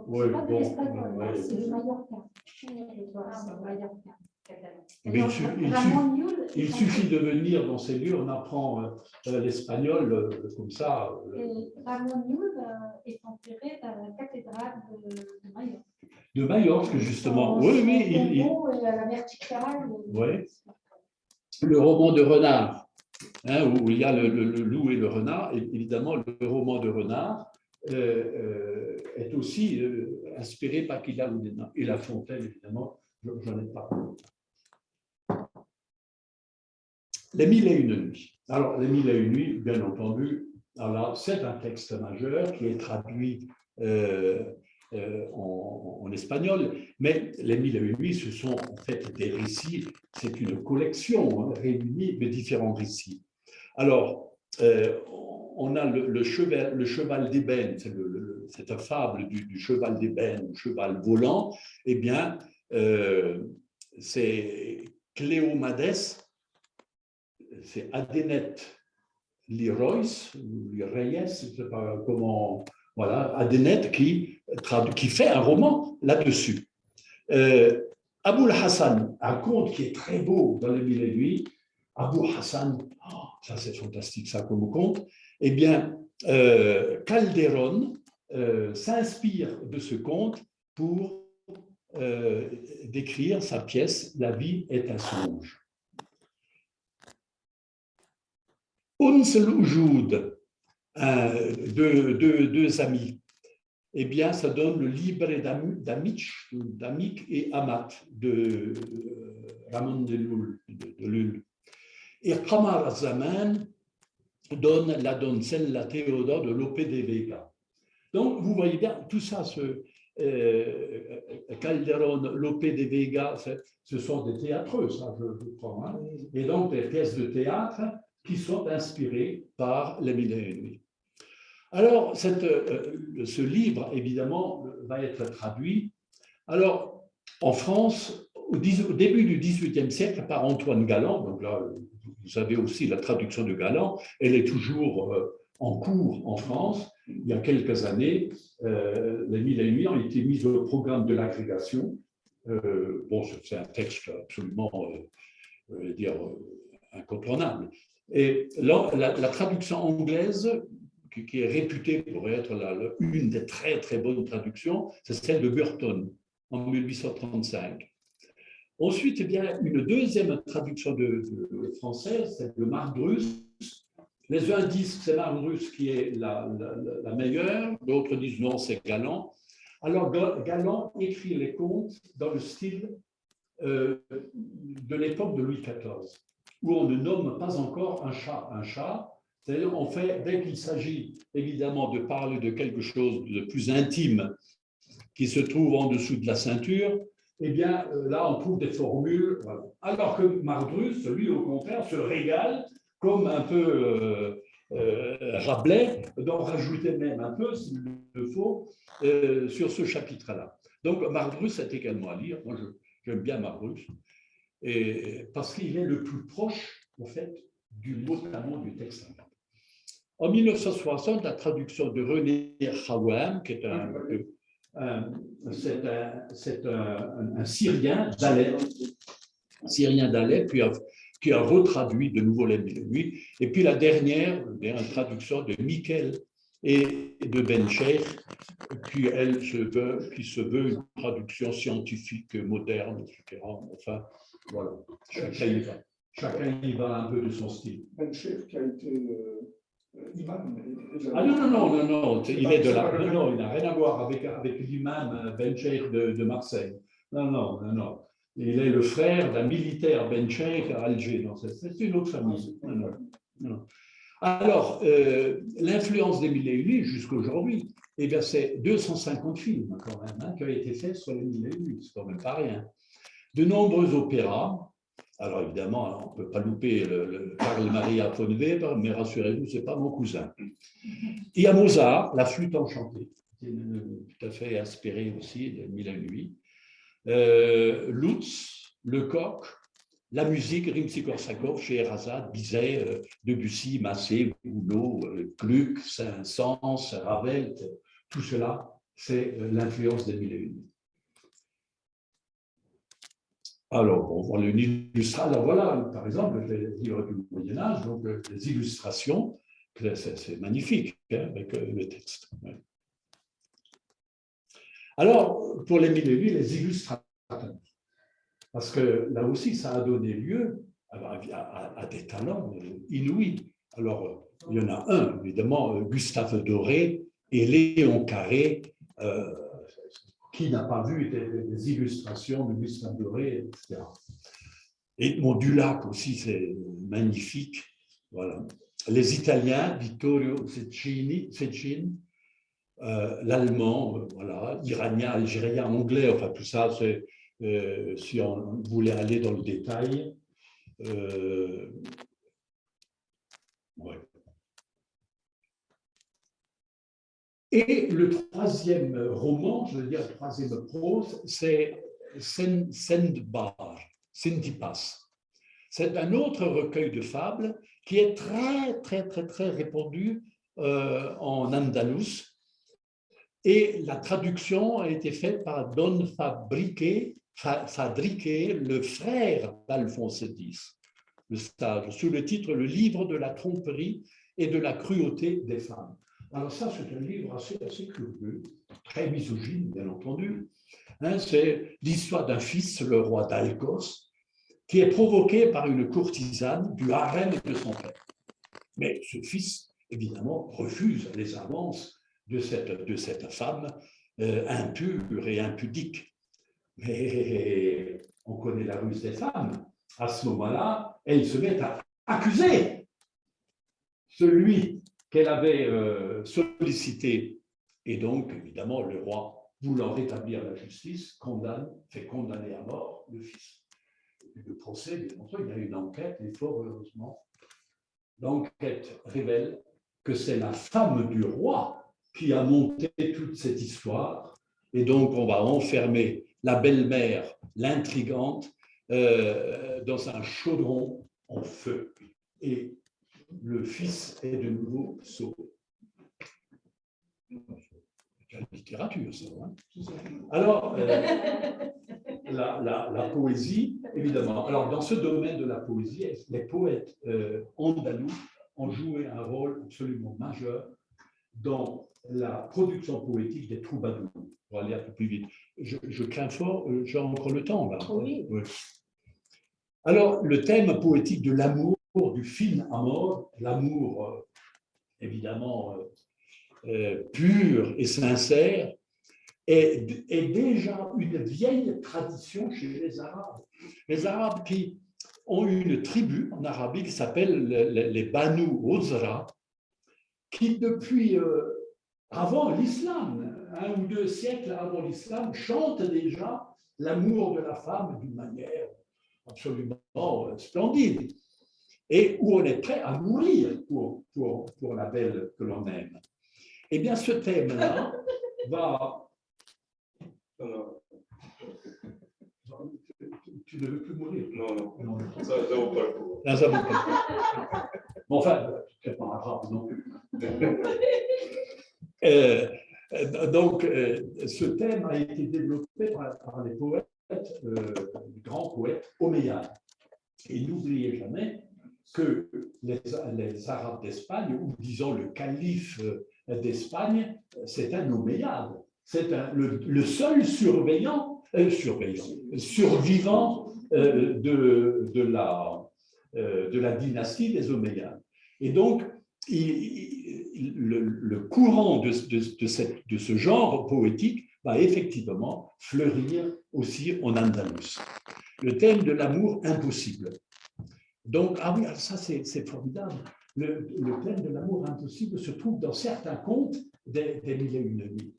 Oui, bon. C'est le Mallorca. Mais il suffit de venir dans ces lieux, on apprend l'espagnol comme ça. Et Ramon Llull est enterré dans la cathédrale de Mallorca. De Majorque, justement. Oui, oui. Et à la verticale. Oui. Le roman de Renard, hein, où il y a le loup et le renard. Et évidemment, le roman de Renard est aussi inspiré par Kila Oudena. Et La Fontaine, évidemment, j'en ai parlé. Les Mille et une nuits. Alors, Les Mille et une nuits, bien entendu, alors c'est un texte majeur qui est traduit en espagnol, mais Les Mille et une nuits, ce sont en fait des récits, c'est une collection réunie de différents récits. Alors, on a le cheval d'ébène, cette fable du cheval d'ébène, le cheval volant, eh bien, c'est Cléomades, c'est Adénète Leroyce, Reyes, je ne sais pas comment, voilà, Adénète qui fait un roman là-dessus. Aboul Hassan, un conte qui est très beau dans Les Mille et une nuits. Aboul Hassan, oh, ça c'est fantastique ça comme conte. Eh bien, Calderon s'inspire de ce conte pour décrire sa pièce La vie est un songe. Uns el-Oujoud, deux amis, eh bien, ça donne le livre d'Amik et Amat de Ramon de Lul. Et Qamar al-Zaman donne la Doncella Théodore de Lope de Vega. Donc, vous voyez bien, tout ça, Calderon, Lope de Vega, ce sont des théâtreux, ça, je crois. Hein, et donc, des pièces de théâtre qui sont inspirées par Les Mille et une nuits. Alors, ce livre, évidemment, va être traduit. Alors, en France, au début du XVIIIe siècle, par Antoine Galland, donc là, vous avez aussi la traduction de Galland, elle est toujours en cours en France. Il y a quelques années, Les Mille et une nuits ont été mises au programme de l'agrégation. Bon, c'est un texte absolument, incontournable. Et là, la traduction anglaise, qui est réputée pour être une des très très bonnes traductions, c'est celle de Burton en 1835. Ensuite, eh bien, une deuxième traduction française, c'est de Marc Bruce. Les uns disent que c'est Marc Bruce qui est la meilleure, d'autres disent non, c'est Galland. Alors, Galland écrit les contes dans le style de l'époque de Louis XIV, où on ne nomme pas encore un chat, c'est-à-dire on fait, dès qu'il s'agit évidemment de parler de quelque chose de plus intime qui se trouve en dessous de la ceinture, eh bien là on trouve des formules, voilà. Alors que Mardrus, lui au contraire, se régale comme un peu Rabelais, d'en rajouter même un peu, s'il le faut, sur ce chapitre-là. Donc Mardrus est également à lire, moi j'aime bien Mardrus, parce qu'il est le plus proche, en fait, du mot du texte. En 1960, la traduction de René Khawam, qui est un Syrien d'Alep, qui a retraduit de nouveau Les Mille et une nuits, et puis la dernière traduction de Miquel et de Bencher, qui se veut une traduction scientifique, moderne, etc. Enfin, voilà, chacun y va un peu de son style. Bencher qui a été imam. Ah non, il est de là. Non, il n'a rien à voir avec l'imam Bencher de Marseille. Non. Il est le frère d'un militaire Bencher à Alger. Non, c'est une autre famille. Non. Alors, l'influence des Mille et une nuits jusqu'à aujourd'hui, eh bien, c'est 250 films quand même qui ont été faits sur les Mille et une nuits. C'est quand même pas rien. De nombreux opéras. Alors évidemment, on ne peut pas louper le Karl Maria von Weber, mais rassurez-vous, ce n'est pas mon cousin. Et à Mozart, La flûte enchantée, qui est tout à fait inspirée aussi de Mille et une nuits. Lutz, Lecoq, la musique, Rimsky-Korsakov, Scheherazade, Bizet, Debussy, Massé, Gounod, Gluck, Saint-Saëns, Ravel, tout cela, c'est l'influence des Mille et une nuits. Alors, on l'illustre. Alors voilà, par exemple, les livres du Moyen-Âge, donc les illustrations, c'est magnifique avec le texte. Ouais. Alors, pour les mille et une, les illustrateurs, parce que là aussi, ça a donné lieu à des talents inouïs. Alors, il y en a un, évidemment, Gustave Doré et Léon Carré. Qui n'a pas vu des illustrations de Gustave Doré, etc. Et Dulac aussi, c'est magnifique. Voilà. Les Italiens, Vittorio Ceccini, l'allemand, voilà, iranien, algérien, anglais, enfin tout ça, c'est, si on voulait aller dans le détail. Ouais. Et le troisième roman, je veux dire, le troisième prose, c'est Sendbar, Sintipas. C'est un autre recueil de fables qui est très, très, très, très répandu en Andalous. Et la traduction a été faite par Don Fadrique, le frère d'Alphonse X, le sage, sous le titre « Le livre de la tromperie et de la cruauté des femmes ». Alors ça, c'est un livre assez curieux, très misogyne, bien entendu. Hein, c'est l'histoire d'un fils, le roi d'Alcos, qui est provoqué par une courtisane du harem de son père. Mais ce fils, évidemment, refuse les avances de cette femme impure et impudique. Mais on connaît la ruse des femmes. À ce moment-là, elle se met à accuser celui qu'elle avait sollicité. Et donc, évidemment, le roi, voulant rétablir la justice, fait condamner à mort le fils. Le procès, bien entendu, il y a une enquête, et fort heureusement, l'enquête révèle que c'est la femme du roi qui a monté toute cette histoire. Et donc, on va enfermer la belle-mère, l'intrigante, dans un chaudron en feu. Et le fils est de nouveau sauvé. C'est la littérature, ça. Hein. Alors, la poésie, évidemment. Alors, dans ce domaine de la poésie, les poètes andalous ont joué un rôle absolument majeur dans la production poétique des troubadours. On va aller un peu plus vite. Je crains fort, j'ai encore le temps, là. Oui. Oui. Alors, le thème poétique de l'amour, du fin amor, l'amour, évidemment, pur et sincère, est déjà une vieille tradition chez les Arabes. Les Arabes qui ont une tribu en Arabie qui s'appelle les Banu Uzra, qui depuis avant l'islam, 1 ou 2 siècles avant l'islam, chantent déjà l'amour de la femme d'une manière absolument splendide, et où on est prêt à mourir pour la belle que l'on aime. Eh bien, ce thème-là va... Tu ne veux plus mourir? Non. Ça vaut pas le coup. Non, ça vaut pas le coup. Bon, enfin, c'est pas grave non plus. Donc, ce thème a été développé par les poètes, les grands poètes omeyyades. Et n'oubliez jamais que les Arabes d'Espagne, ou disons le calife d'Espagne, c'est un omeyyade. C'est le seul survivant de la dynastie des Omeyyades. Et donc, le courant de ce genre poétique va effectivement fleurir aussi en Andalous. Le thème de l'amour impossible. Donc, ah oui, ça c'est formidable. Le thème de l'amour impossible se trouve dans certains contes des Mille et une nuits.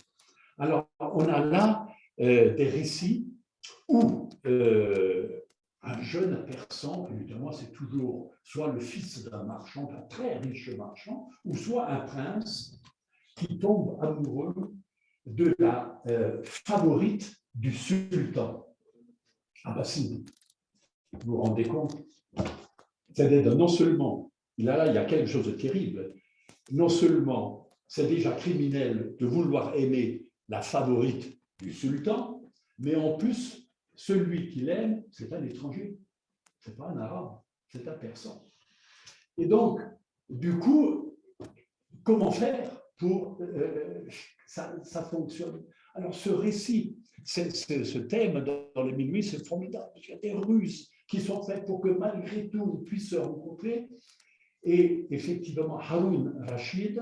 Alors, on a là des récits où un jeune persan, évidemment, c'est toujours soit le fils d'un marchand, d'un très riche marchand, ou soit un prince qui tombe amoureux de la favorite du sultan, Abbasside. Vous vous rendez compte? C'est-à-dire, non seulement, là, il y a quelque chose de terrible, non seulement c'est déjà criminel de vouloir aimer la favorite du sultan, mais en plus, celui qu'il aime, c'est un étranger, ce n'est pas un arabe, c'est un persan. Et donc, du coup, comment faire pour ça fonctionne? Alors, ce récit, ce thème dans les minuits, c'est formidable, parce qu'il y a des ruses qui sont faites pour que malgré tout, ils puissent se rencontrer. Et effectivement, Haroun Rachid,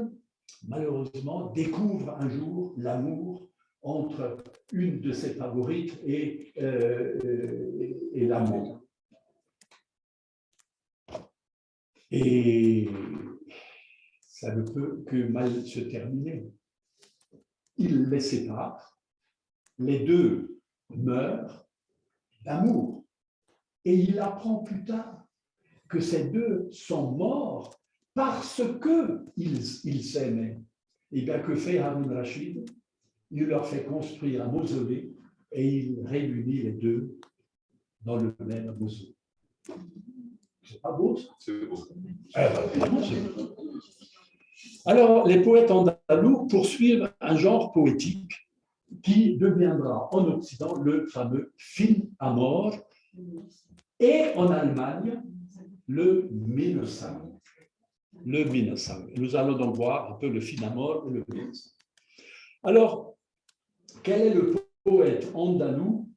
malheureusement, découvre un jour l'amour entre une de ses favorites et l'amour. Et ça ne peut que mal se terminer. Il les sépare, les deux meurent d'amour. Et il apprend plus tard que ces deux sont morts parce qu'ils s'aimaient. Et bien que fait Haroun Rachid? Il leur fait construire un mausolée et il réunit les deux dans le même mausolée. C'est pas beau, ça? C'est beau. Évidemment, c'est beau. Alors, les poètes andalous poursuivent un genre poétique qui deviendra en Occident le fameux fin amor et en Allemagne le Minnesang. Le Minnesang. Nous allons donc voir un peu le fin amor et le Minnesang. Alors, quel est le poète andalou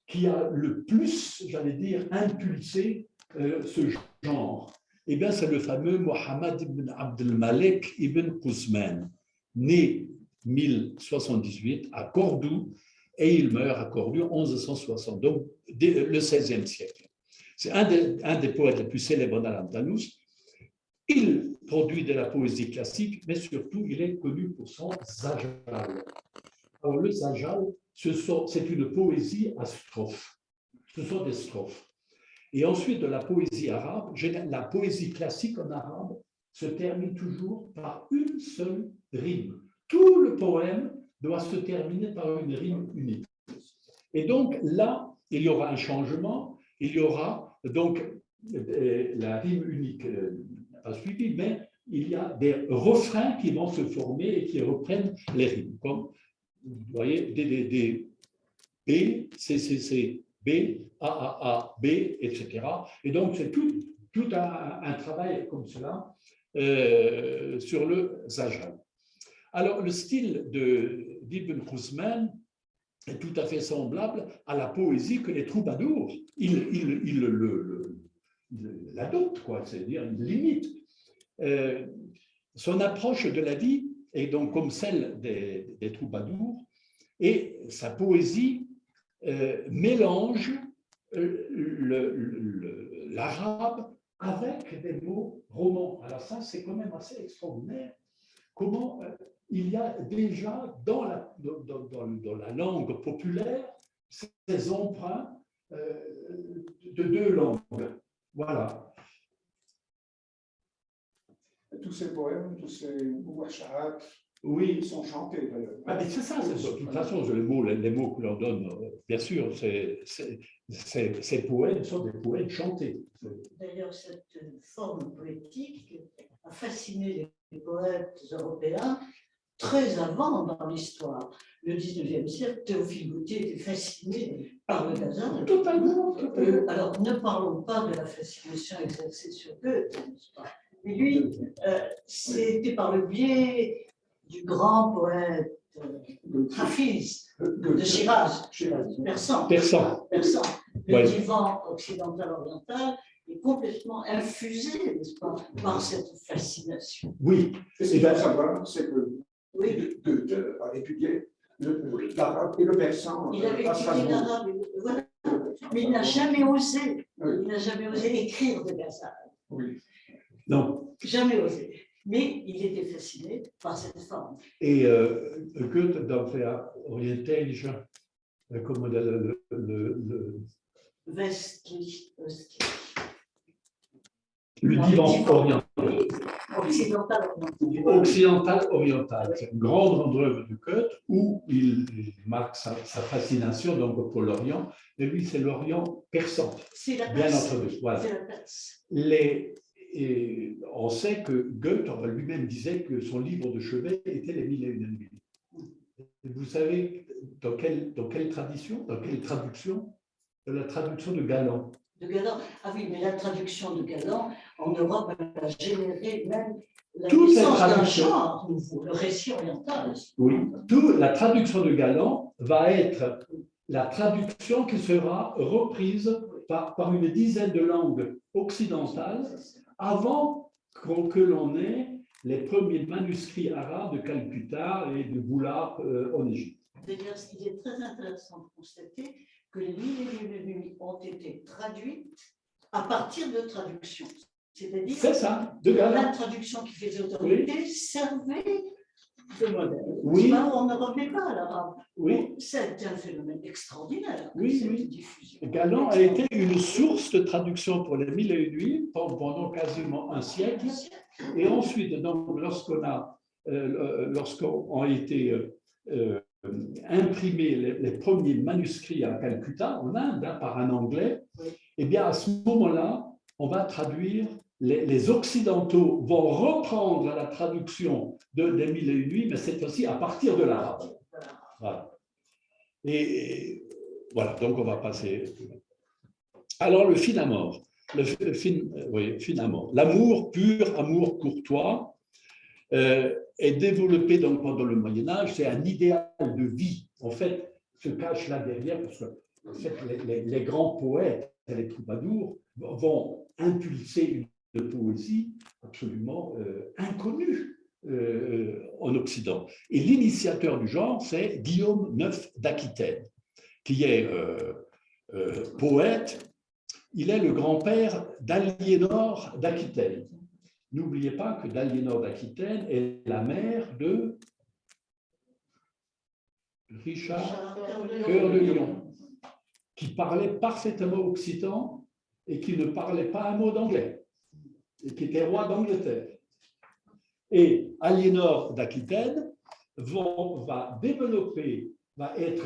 qui a le plus, j'allais dire, impulsé ce genre? Eh bien, c'est le fameux Mohammed ibn Abdelmalek ibn Quzman, né 1078 à Cordoue, et il meurt à Cordoue en 1160, donc le XVIe siècle. C'est un des poètes les plus célèbres d'Al-Andalus. Il produit de la poésie classique, mais surtout, il est connu pour son zajal. Alors, le zajal, c'est une poésie à strophes. Ce sont des strophes. Et ensuite, de la poésie arabe, la poésie classique en arabe se termine toujours par une seule rime. Tout le poème doit se terminer par une rime unique. Et donc, là, il y aura un changement. Il y aura donc la rime unique pas suivie, mais il y a des refrains qui vont se former et qui reprennent les rimes, comme vous voyez, D, B, C, B, A, B, etc. Et donc, c'est tout un travail comme cela sur le zajal. Alors, le style d'Ibn Quzman est tout à fait semblable à la poésie que les troubadours, ils l'adoptent, quoi, c'est-à-dire ils l'imitent. Son approche de la vie est donc comme celle des troubadours, et sa poésie mélange l'arabe avec des mots romans. Alors ça, c'est quand même assez extraordinaire. Comment il y a déjà dans la langue populaire ces emprunts de deux langues. Voilà. Tous ces poèmes, tous ces mouacharats, oui, sont chantés d'ailleurs. Ah, mais c'est ça, de toute façon, les mots que l'on donne, bien sûr, ces poèmes sont des poèmes chantés. D'ailleurs, cette forme poétique a fasciné les poètes européens très avant dans l'histoire. Le 19e siècle, Théophile Gautier était fasciné par le ghazal. Totalement. Alors, ne parlons pas de la fascination exercée sur Goethe, n'est-ce pas? Mais lui, c'était par le biais du grand poète Hafiz de Shiraz, persan. Le Ouais. divan occidental-oriental est complètement infusé, n'est-ce pas, par cette fascination. Oui. Et ce qu'il faut savoir, c'est que Goethe a étudié l'arabe et le persan. Il avait étudié l'arabe, voilà. Mais il n'a jamais osé. Il n'a jamais osé écrire de ghazal. Oui. Non. Jamais osé. Mais il était fasciné par cette forme. Et Goethe, dans le Orientage, comment le divan oriental. Occidental-oriental. C'est une grande œuvre de Goethe où il marque sa fascination donc, pour l'Orient. Et lui, c'est l'Orient persan. C'est la bien Perse. entendu. Voilà. C'est la Perse. Et on sait que Goethe lui-même disait que son livre de chevet était les 1001 nuits. Vous savez dans quelle tradition, dans quelle traduction? De la traduction de Galland. De Galland. Ah oui, mais la traduction de Galland, en Europe, elle a généré même la toutes les naissance d'un traductions. genre nouveau, le récit oriental. Oui, la traduction de Galland va être la traduction qui sera reprise par une dizaine de langues occidentales avant que l'on ait les premiers manuscrits arabes de Calcutta et de Boula en Égypte. D'ailleurs, il est très intéressant de constater que les 1000 et une nuits ont été traduites à partir de traductions. C'est-à-dire C'est ça, de la Galland. traduction qui faisait autorité servait de modèle. Oui. On ne revenait pas à l'arabe. Oui. C'est un phénomène extraordinaire. Oui, cette oui. diffusion. Galland a été une source de traduction pour les 1000 et une nuits pendant quasiment un siècle. Et ensuite, donc, lorsqu'ont été imprimés les premiers manuscrits à Calcutta, en Inde, par un Anglais, eh bien, à ce moment-là, on va traduire, les Occidentaux vont reprendre la traduction des 1000 et une nuits, mais cette fois-ci à partir de l'arabe. Voilà. Et voilà, donc on va passer. Alors, le fin amour. Fin amour. L'amour pur, amour courtois, est développé donc pendant le Moyen-Âge. C'est un idéal de vie. En fait, se cache là derrière, parce que en fait, les grands poètes, les troubadours, vont impulser une poésie absolument inconnue en Occident. Et l'initiateur du genre, c'est Guillaume IX d'Aquitaine, qui est poète. Il est le grand-père d'Aliénor d'Aquitaine. N'oubliez pas que d'Aliénor d'Aquitaine est la mère de Richard Cœur de Lion, qui parlait parfaitement occitan et qui ne parlait pas un mot d'anglais, et qui était roi d'Angleterre. Et Aliénor d'Aquitaine va développer, va être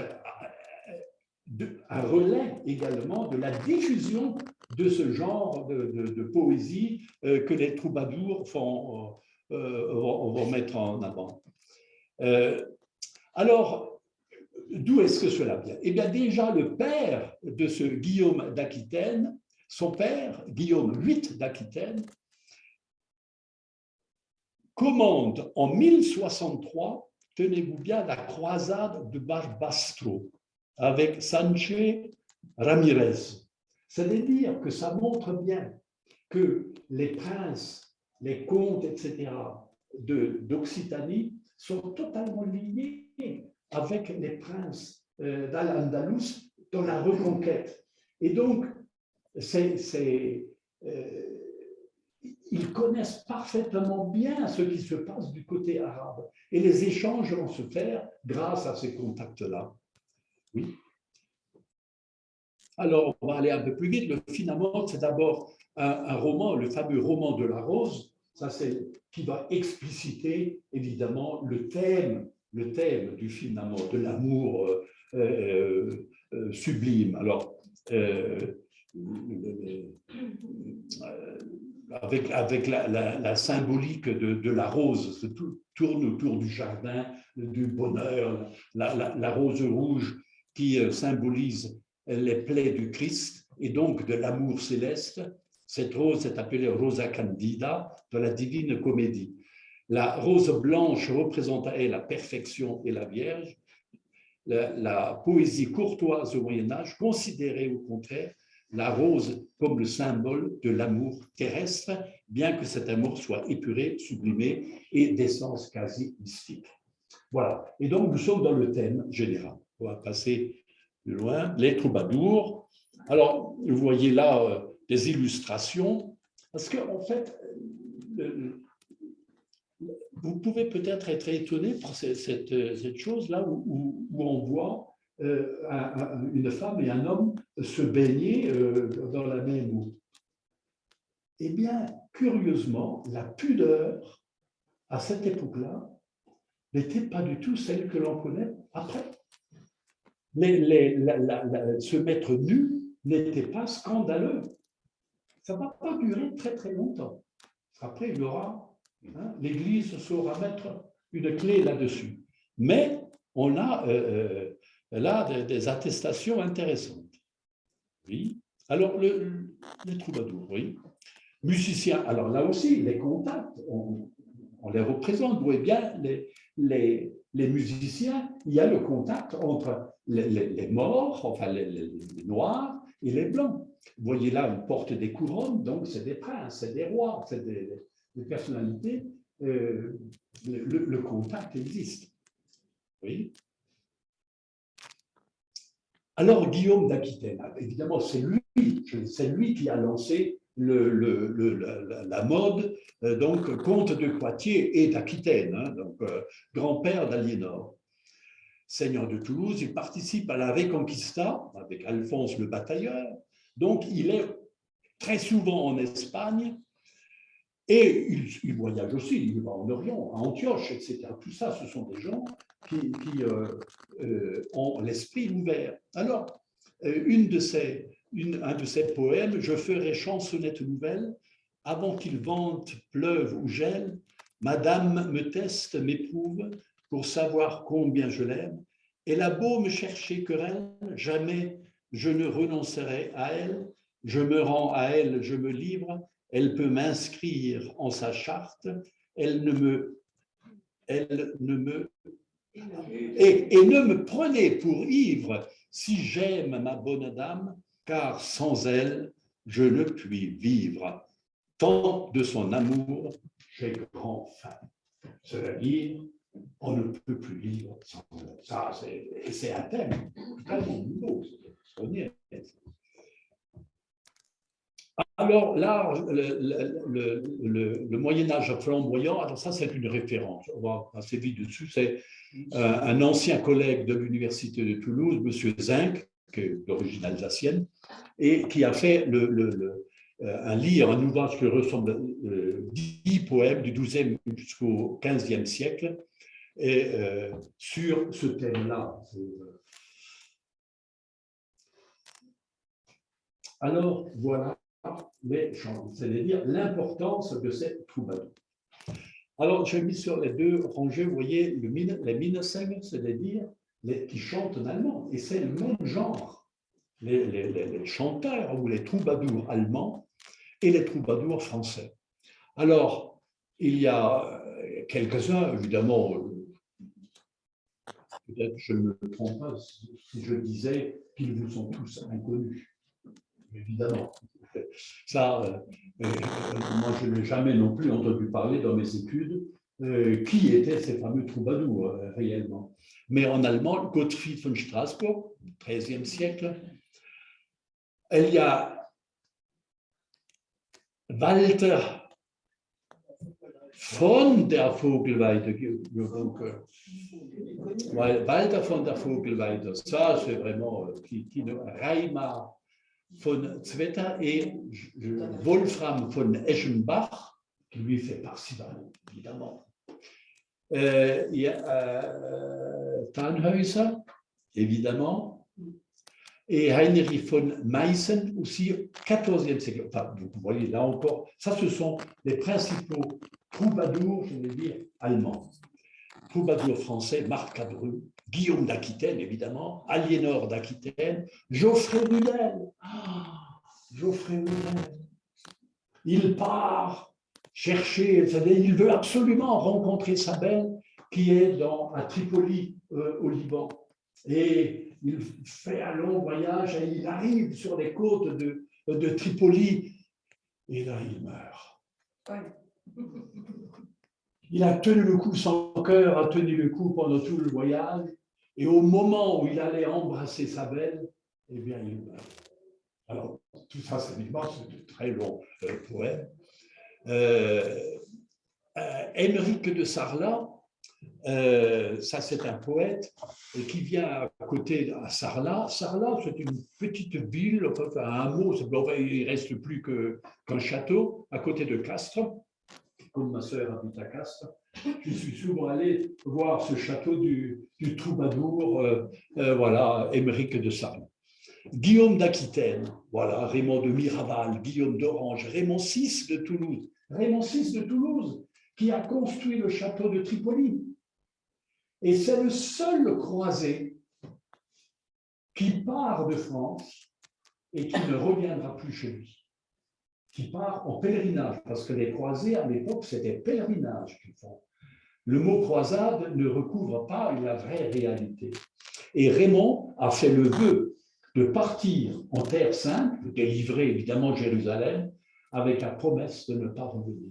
un relais également de la diffusion de ce genre de poésie que les troubadours vont mettre en avant. Alors, d'où est-ce que cela vient? Eh bien, déjà, le père de ce Guillaume d'Aquitaine, son père, Guillaume VIII d'Aquitaine, commande en 1063, tenez-vous bien, la croisade de Barbastro avec Sánchez Ramírez. C'est-à-dire que ça montre bien que les princes, les comtes, etc., d'Occitanie sont totalement liés avec les princes d'Al-Andalus dans la reconquête. Et donc, ils connaissent parfaitement bien ce qui se passe du côté arabe. Et les échanges vont se faire grâce à ces contacts-là. Oui. Alors, on va aller un peu plus vite. Le Fin amour, c'est d'abord un roman, le fameux roman de la rose, ça c'est qui va expliciter évidemment le thème du Fin amour, de l'amour sublime. Alors, avec la symbolique de la rose, tout tourne autour du jardin, du bonheur, la rose rouge qui symbolise les plaies du Christ et donc de l'amour céleste. Cette rose est appelée Rosa Candida dans la Divine Comédie. La rose blanche représente à elle la perfection et la Vierge. La poésie courtoise au Moyen-Âge considérait au contraire la rose comme le symbole de l'amour terrestre, bien que cet amour soit épuré, sublimé et d'essence quasi mystique. Voilà. Et donc, nous sommes dans le thème général. On va passer plus loin. Les troubadours. Alors, vous voyez là des illustrations, parce qu'en fait, vous pouvez peut-être être étonné par cette chose-là où on voit une femme et un homme se baigner dans la même eau. Eh bien, curieusement, la pudeur, à cette époque-là, n'était pas du tout celle que l'on connaît après. Se mettre nu n'était pas scandaleux. Ça ne va pas durer très très longtemps. Après, il y aura, l'Église saura mettre une clé là-dessus. Mais on a là des attestations intéressantes. Oui. Alors, les troubadours, oui. Musiciens, alors là aussi, les contacts, on les représente. Vous voyez bien, les musiciens, il y a le contact entre les morts, enfin les noirs et les blancs. Vous voyez là, ils portent des couronnes, donc c'est des princes, c'est des rois, c'est des personnalités. Le contact existe. Oui. Alors, Guillaume d'Aquitaine, évidemment, c'est lui qui a lancé la mode, donc comte de Poitiers et d'Aquitaine, hein, donc grand-père d'Aliénor. Seigneur de Toulouse, il participe à la Reconquista avec Alphonse le Batailleur, donc il est très souvent en Espagne et il voyage aussi, il va en Orient, à Antioche, etc. Tout ça, ce sont des gens qui ont l'esprit ouvert. Alors, un de ses poèmes, je ferai chansonnette nouvelle, avant qu'il vente, pleuve ou gèle, Madame me teste, m'éprouve, pour savoir combien je l'aime. Elle a beau me chercher querelle, jamais je ne renoncerai à elle. Je me rends à elle, je me livre. Elle peut m'inscrire en sa charte. Elle ne me et ne me prenez pour ivre si j'aime ma bonne dame, car sans elle, je ne puis vivre. Tant de son amour, j'ai grand faim. C'est-à-dire, on ne peut plus vivre sans elle. Ça, c'est un thème tellement nouveau. Alors là, le Moyen-Âge flamboyant, alors ça c'est une référence, on va assez vite dessus, c'est un ancien collègue de l'Université de Toulouse, M. Zinc, qui est d'origine alsacienne, et qui a fait un ouvrage qui ressemble 10 poèmes du XIIe jusqu'au XVe siècle, et sur ce thème-là. Alors, voilà les chants, c'est-à-dire l'importance de ces troubadours. Alors, j'ai mis sur les deux rangées, vous voyez, les Minnesänger, c'est-à-dire qui chantent en allemand, et c'est le même genre, les chanteurs ou les troubadours allemands et les troubadours français. Alors, il y a quelques-uns, évidemment, peut-être je ne me trompe pas si je disais qu'ils vous sont tous inconnus, évidemment. Ça, moi, je n'ai jamais non plus entendu parler dans mes études qui étaient ces fameux troubadours réellement. Mais en allemand, Gottfried von Straßburg, XIIIe siècle, il y a Walter von der Vogelweide. Walter von der Vogelweide, ça c'est vraiment Reimar von Zwetter et Wolfram von Eschenbach, qui lui fait Parzival, évidemment. Il y a Tannhäuser, évidemment, et Heinrich von Meissen, aussi, 14e siècle. Enfin, vous voyez, là encore, ça, ce sont les principaux troubadours, je vais dire, allemands. Troubadours français, Marc Cadreux, Guillaume d'Aquitaine, évidemment, Aliénor d'Aquitaine, Geoffrey Rudel. Geoffrey Rudel. Il part chercher, il veut absolument rencontrer sa belle qui est à Tripoli, au Liban. Et il fait un long voyage et il arrive sur les côtes de Tripoli et là il meurt. Il a tenu le coup, son cœur a tenu le coup pendant tout le voyage et au moment où il allait embrasser sa belle, eh bien il meurt. Alors tout ça c'est évidemment de très longs poèmes. Émeric de Sarlat, ça c'est un poète qui vient à côté à Sarlat. Sarlat, c'est une petite ville, enfin un hameau, il ne reste plus qu'un château à côté de Castres. Comme ma sœur habite à Castres, je suis souvent allé voir ce château du troubadour, voilà, Émeric de Sarlat. Guillaume d'Aquitaine, voilà, Raymond de Miraval, Guillaume d'Orange, Raymond VI de Toulouse. Raymond VI de Toulouse, qui a construit le château de Tripoli. Et c'est le seul croisé qui part de France et qui ne reviendra plus chez lui. qui part en pèlerinage, parce que les croisés, à l'époque, c'était pèlerinage qu'ils font. Le mot croisade ne recouvre pas la vraie réalité. Et Raymond a fait le vœu de partir en Terre Sainte, de délivrer évidemment Jérusalem, avec la promesse de ne pas revenir.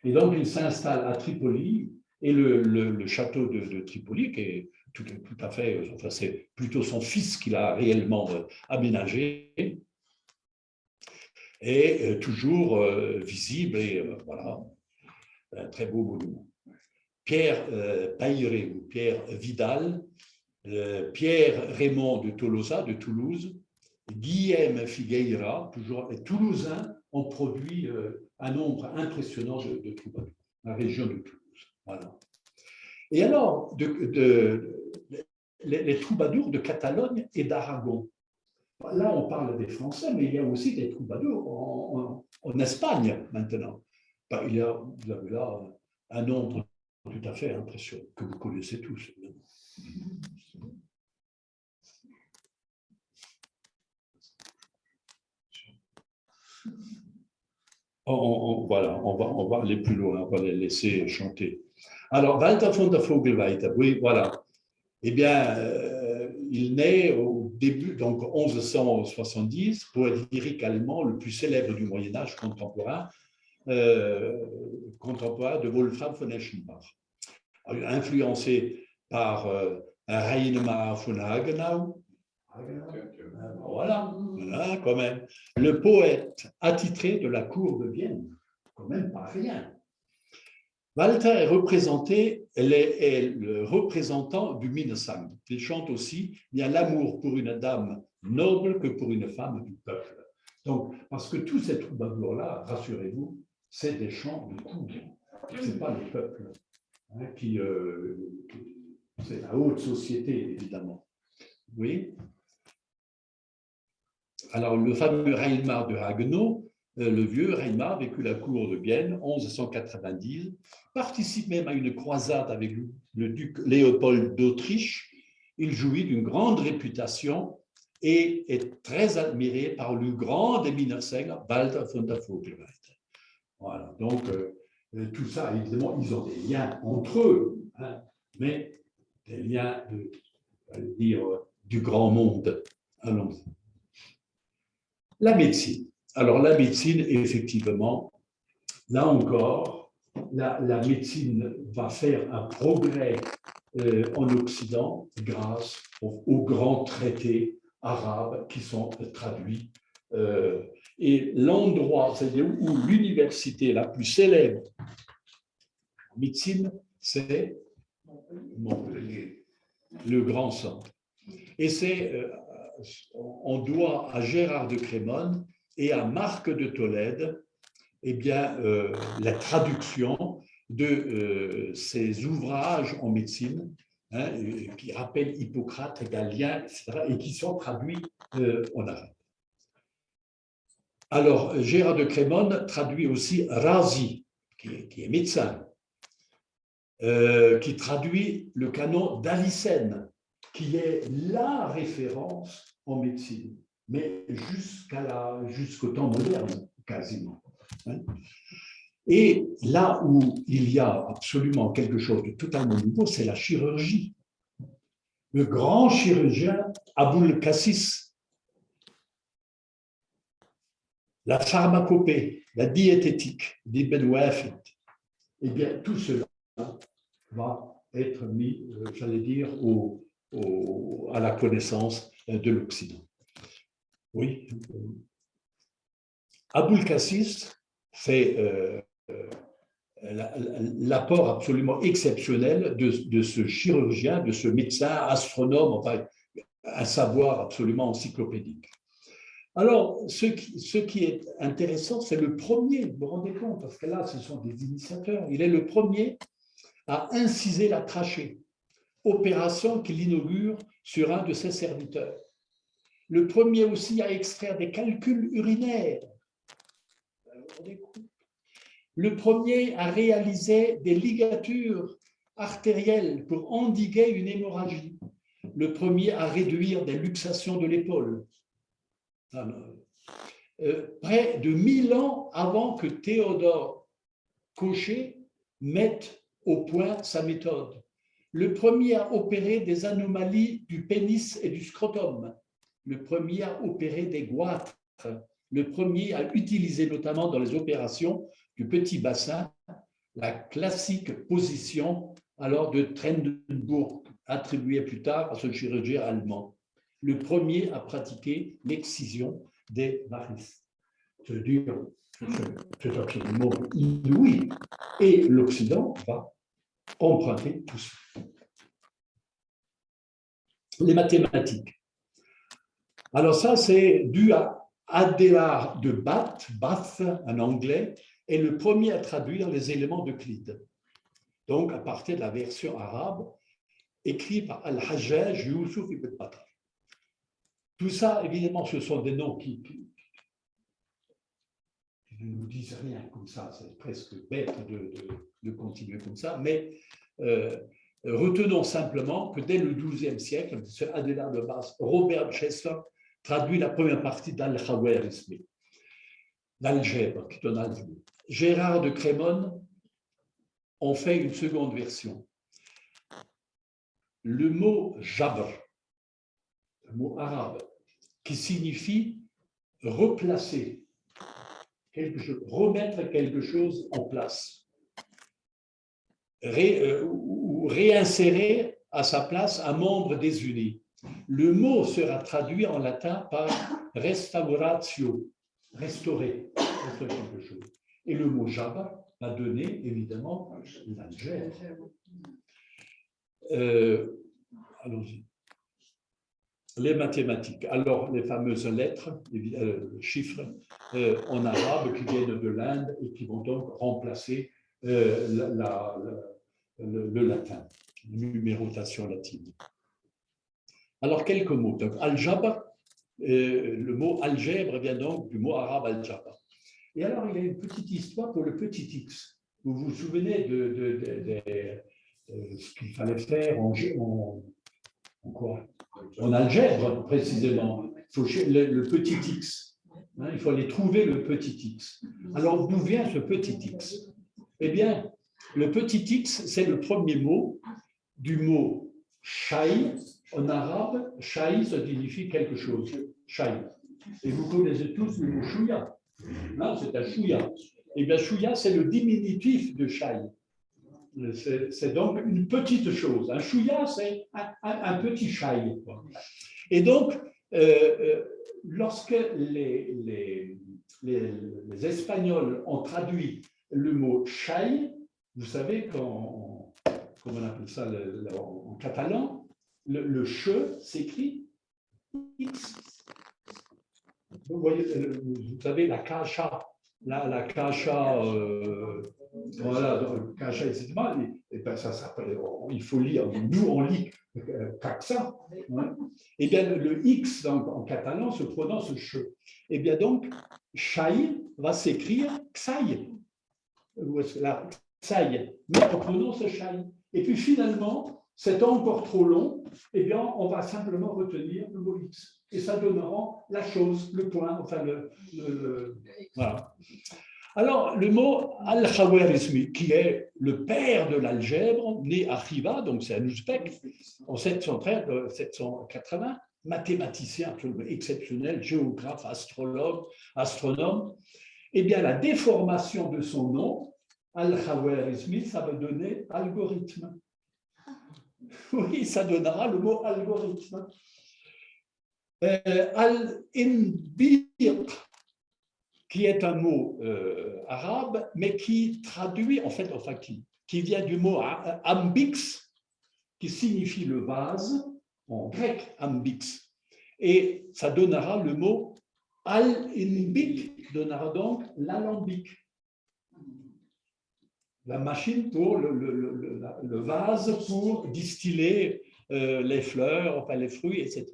Et donc, il s'installe à Tripoli, et le château de Tripoli, qui est tout à fait, enfin, c'est plutôt son fils qui l'a réellement aménagé, est toujours visible, et voilà, un très beau monument. Pierre Pailleret ou Pierre Vidal, Pierre Raymond de Tolosa, de Toulouse, Guillaume Figueira, toujours toulousains, ont produit un nombre impressionnant de troubadours, la région de Toulouse. Voilà. Et alors, les troubadours de Catalogne et d'Aragon. Là, on parle des Français, mais il y a aussi des troubadours en Espagne maintenant. Vous avez là un nombre tout à fait impressionnant, que vous connaissez tous. Voilà, on va aller plus loin, on va les laisser chanter. Alors, Walter von der Vogelweide, oui, voilà. Eh bien, il naît au début, donc 1170, poète lyrique allemand le plus célèbre du Moyen-Âge contemporain de Wolfram von Eschenbach. Influencé par Reinmar von Hagenau. Voilà, quand même. Le poète attitré de la cour de Vienne, quand même pas rien. Walter est le représentant du Minnesang. Il chante aussi « Il y a l'amour pour une dame noble que pour une femme du peuple ». Donc, parce que tous ces troubadours-là, rassurez-vous, c'est des chants de cour. Ce n'est pas le peuple, hein, c'est la haute société, évidemment. Oui. Alors, le fameux Reinmar de Hagenau, le vieux Reinmar, vécu à la cour de Vienne, 1190, participe même à une croisade avec le duc Léopold d'Autriche. Il jouit d'une grande réputation et est très admiré par le grand des Minnesänger, Walter von der Vogelweide. Voilà, donc tout ça, évidemment, ils ont des liens entre eux, hein, mais des liens du grand monde. Allons-y. La médecine. Alors, la médecine, effectivement, là encore, la médecine va faire un progrès en Occident grâce aux grands traités arabes qui sont traduits. Et l'endroit, c'est-à-dire où l'université la plus célèbre en médecine, c'est Montpellier, le grand centre. Et on doit à Gérard de Crémone et à Marc de Tolède, eh bien, la traduction de ces ouvrages en médecine, hein, qui rappellent Hippocrate, Galien, etc., et qui sont traduits en arabe. Alors, Gérard de Crémone traduit aussi Razi, qui est médecin, qui traduit le canon d'Avicenne, qui est la référence en médecine, mais jusqu'au temps moderne, quasiment. Et là où il y a absolument quelque chose de totalement nouveau, c'est la chirurgie. Le grand chirurgien Aboul Cassis, la pharmacopée, la diététique d'Ibn Wafid, eh bien, tout cela va être mis, j'allais dire, à la connaissance de l'Occident. Oui. Aboul Cassis fait l'apport absolument exceptionnel de ce chirurgien, de ce médecin, astronome, enfin, un savoir absolument encyclopédique. Alors, ce qui est intéressant, c'est le premier, vous vous rendez compte, parce que là, ce sont des initiateurs, il est le premier à inciser la trachée, opération qu'il inaugure sur un de ses serviteurs. Le premier aussi à extraire des calculs urinaires. Le premier à réaliser des ligatures artérielles pour endiguer une hémorragie. Le premier à réduire des luxations de l'épaule. près de 1000 ans avant que Théodore Cochet mette au point sa méthode. Le premier à opérer des anomalies du pénis et du scrotum, le premier à opérer des goitres, le premier à utiliser notamment dans les opérations du petit bassin la classique position alors de Trendelenburg, attribuée plus tard à ce chirurgien allemand, le premier à pratiquer l'excision des varices. C'est-à-dire, c'est absolument inouï. Et l'Occident va emprunter tout ça. Les mathématiques. Alors ça, c'est dû à Adélard de Bath, un anglais, est le premier à traduire les éléments d'Euclide. Donc, à partir de la version arabe, écrite par Al-Hajjaj Youssouf ibn Battal. Tout ça, évidemment, ce sont des noms qui ne nous disent rien comme ça. C'est presque bête de continuer comme ça. Mais retenons simplement que dès le XIIe siècle, M. Adélard de Bath, Robert Chesler traduit la première partie d'Al-Khawarizmi, l'algèbre, qui est un algèbre. Gérard de Crémone en fait une seconde version. Le mot jabr, un mot arabe, qui signifie replacer quelque chose, remettre quelque chose en place, ou réinsérer à sa place un membre désuni. Le mot sera traduit en latin par restauratio, restaurer quelque chose. Et le mot jabr a donné évidemment l'algèbre. Allons-y. Les mathématiques. Alors, les fameuses lettres, chiffres en arabe qui viennent de l'Inde et qui vont donc remplacer le latin, la numérotation latine. Alors, quelques mots. Al-Jabr, le mot algèbre vient donc du mot arabe al-Jabr. Et alors, il y a une petite histoire pour le petit x. Vous vous souvenez de ce qu'il fallait faire en quoi? En algèbre, précisément. Il faut le petit x. Hein, il faut aller trouver le petit x. Alors, d'où vient ce petit x? Eh bien, le petit x, c'est le premier mot du mot shay. En arabe, shay, ça signifie quelque chose. Shay. Et vous connaissez tous le mot chouya. C'est un chouya. Eh bien, chouya, c'est le diminutif de shay. C'est donc une petite chose. Un chouïa, c'est un petit chaille. Et donc, lorsque les Espagnols ont traduit le mot chaille, vous savez comment on appelle ça en catalan, le che s'écrit X. Vous voyez, vous savez, la cacha, la cacha. Voilà, cacha, etc. Et ben ça s'appelle, il faut lire, nous on lit caxa. Hein. Et bien le X en catalan se prononce che. Et bien donc, chai va s'écrire xaï. La xaï, mais on prononce chai. Et puis finalement, c'est encore trop long, et bien on va simplement retenir le mot X. Et ça donnera la chose, le point, enfin voilà. Alors, le mot Al-Khawarizmi, qui est le père de l'algèbre, né à Khiva, donc c'est un ouzbek, en 780, mathématicien absolument exceptionnel, géographe, astronome, eh bien, la déformation de son nom, Al-Khawarizmi, ça va donner algorithme. Oui, ça donnera le mot algorithme. Al-Inbiq, qui est un mot arabe, mais qui traduit, en fait, enfin, qui vient du mot ambix, qui signifie le vase, en grec, ambix. Et ça donnera le mot al-inbiq, donnera donc l'alambic. La machine pour le vase pour distiller les fleurs, enfin les fruits, etc.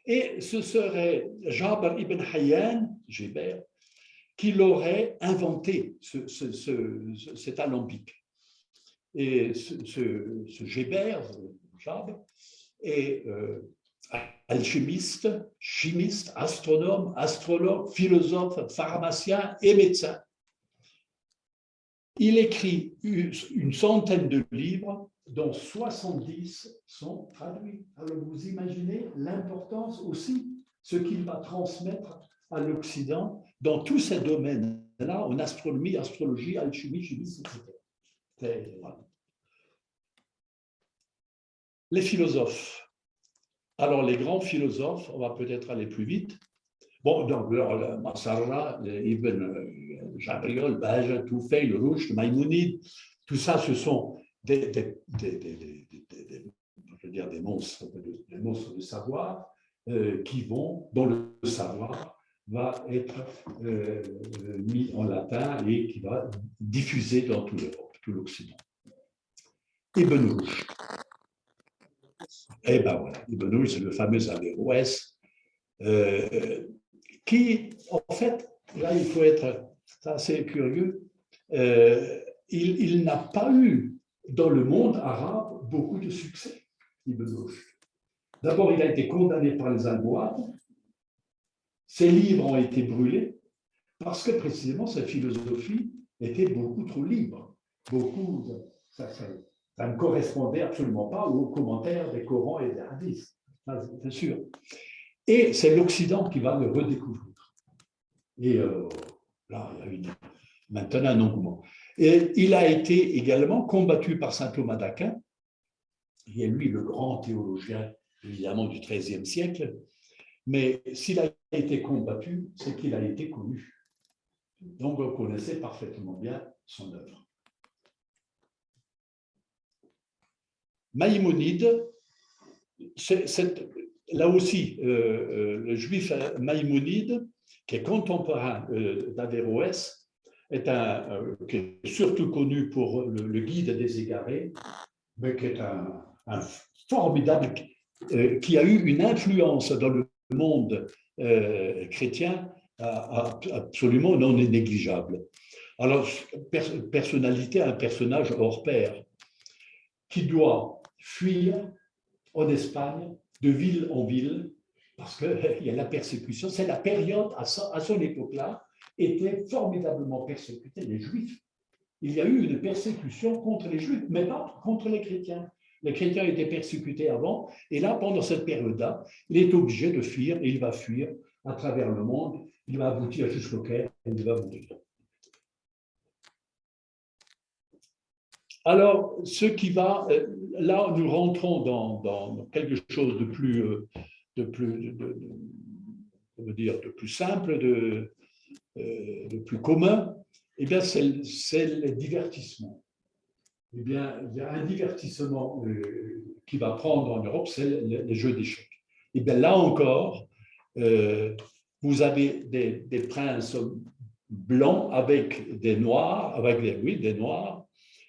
Et ce serait Jabr ibn Hayyan, Gébert, qui l'aurait inventé, cet alambic. Et ce Gébert, Jabr, est alchimiste, chimiste, astronome, astrologue, philosophe, pharmacien et médecin. Il écrit une centaine de livres, dont 70 sont traduits. Alors vous imaginez l'importance aussi, ce qu'il va transmettre à l'Occident dans tous ces domaines-là, en astronomie, astrologie, alchimie, chimie, etc. Voilà. Les philosophes. Alors, les grands philosophes, on va peut-être aller plus vite. Bon, donc, Massara, Ibn Jabriol, Bajat, Toufeil, Rushd, Maïmonide, tout ça, ce sont des monstres de savoir dont le savoir va être mis en latin et qui va diffuser dans toute l'Europe, tout l'Occident. Ibn Rushd. Eh bien voilà, Ibn Rushd, c'est le fameux Averroès, qui, en fait, là, il faut être assez curieux, il n'a pas eu, dans le monde arabe, beaucoup de succès, Ibn Rushd. D'abord, il a été condamné par les Almohades, ses livres ont été brûlés, parce que précisément, sa philosophie était beaucoup trop libre. Ça ne correspondait absolument pas aux commentaires des Corans et des hadiths, c'est sûr. Et c'est l'Occident qui va le redécouvrir. Et là, il y a maintenant un engouement. Et il a été également combattu par saint Thomas d'Aquin, qui est lui le grand théologien, évidemment, du XIIIe siècle. Mais s'il a été combattu, c'est qu'il a été connu. Donc, on connaissait parfaitement bien son œuvre. Maïmonide, là aussi, le juif Maïmonide, qui est contemporain d'Averroès, qui est surtout connu pour le Guide des égarés, mais qui est un formidable, qui a eu une influence dans le monde chrétien absolument non négligeable. Alors, personnalité, un personnage hors pair, qui doit fuir en Espagne, de ville en ville, parce qu'il y a la persécution. C'est la période, à son époque-là, était formidablement persécutée, les Juifs. Il y a eu une persécution contre les Juifs, mais pas contre les chrétiens. Les chrétiens étaient persécutés avant, et là, pendant cette période-là, il est obligé de fuir, et il va fuir à travers le monde, il va aboutir jusqu'au Caire, et il va mourir. Alors, ce qui va, là, nous rentrons dans quelque chose de plus simple, de plus commun. Eh bien, c'est le divertissement. Eh bien, il y a un divertissement qui va prendre en Europe, c'est les jeux d'échecs. Eh bien, là encore, vous avez des princes blancs avec des noirs, des noirs,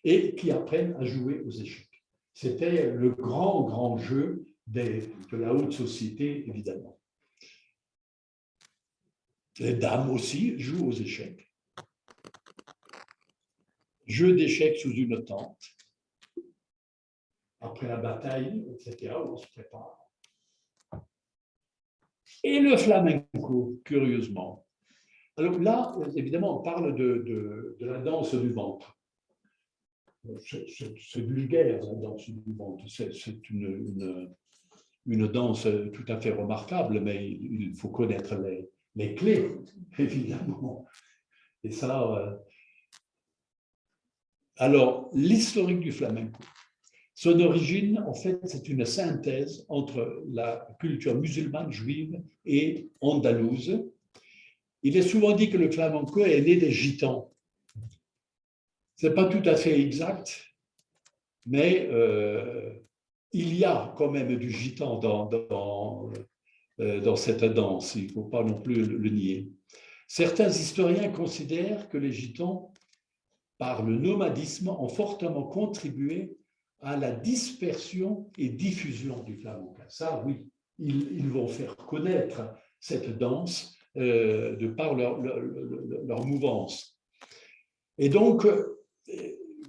et qui apprennent à jouer aux échecs. C'était le grand jeu de la haute société, évidemment. Les dames aussi jouent aux échecs. Jeu d'échecs sous une tente. Après la bataille, etc., où on se prépare. Et le flamenco, curieusement. Alors là, évidemment, on parle de la danse du ventre. C'est vulgaire, la danse du ventre. C'est une danse tout à fait remarquable, mais il faut connaître les clés, évidemment. Et ça... Alors, l'historique du flamenco. Son origine, en fait, c'est une synthèse entre la culture musulmane, juive et andalouse. Il est souvent dit que le flamenco est né des gitans. Ce n'est pas tout à fait exact, mais il y a quand même du gitan dans cette danse, il ne faut pas non plus le nier. Certains historiens considèrent que les gitans, par le nomadisme, ont fortement contribué à la dispersion et diffusion du flamenco. Ça, oui, ils vont faire connaître cette danse de par leur mouvance. Et donc,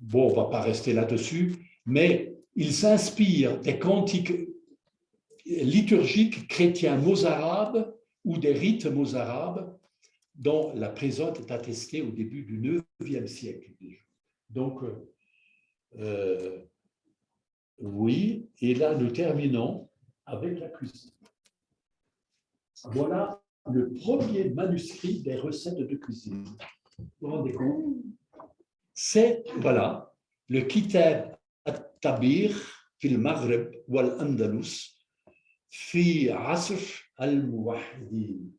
bon, on ne va pas rester là-dessus, mais ils s'inspirent des cantiques liturgiques chrétiens mozarabes ou des rites mozarabes dont la présence est attestée au début du IXe siècle. Donc, oui, et là, nous terminons avec la cuisine. Voilà le premier manuscrit des recettes de cuisine. Vous vous rendez compte? C'est, voilà, le Kitab at-Tabir fil Maghreb wal Andalus fi Asr al-Muwahhidin,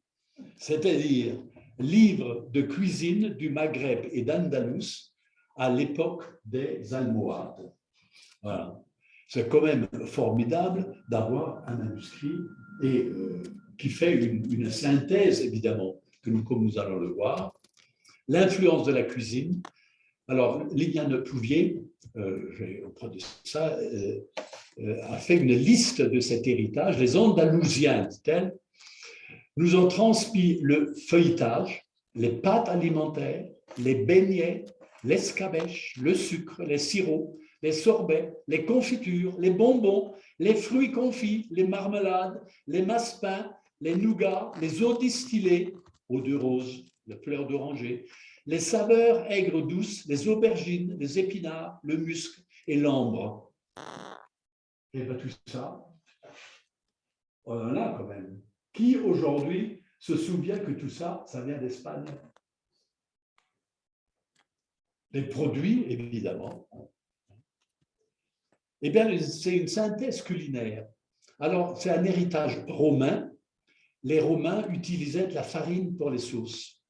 c'est-à-dire livre de cuisine du Maghreb et d'Andalus à l'époque des Almohades. Voilà. C'est quand même formidable d'avoir un manuscrit et qui fait une synthèse, évidemment, comme nous allons le voir. L'influence de la cuisine. Alors, Liliane Plouvier, auprès de ça, a fait une liste de cet héritage. Les Andalousiens, dit-elle, nous ont transmis le feuilletage, les pâtes alimentaires, les beignets, l'escabèche, le sucre, les sirops, les sorbets, les confitures, les bonbons, les fruits confits, les marmelades, les massepains, les nougats, les eaux distillées, eau de rose, les fleurs d'oranger, les saveurs aigres douces, les aubergines, les épinards, le musc et l'ambre. Et bien tout ça, on en a quand même. Qui aujourd'hui se souvient que tout ça, ça vient d'Espagne? Les produits, évidemment. Eh bien, c'est une synthèse culinaire. Alors, c'est un héritage romain. Les Romains utilisaient de la farine pour les sauces.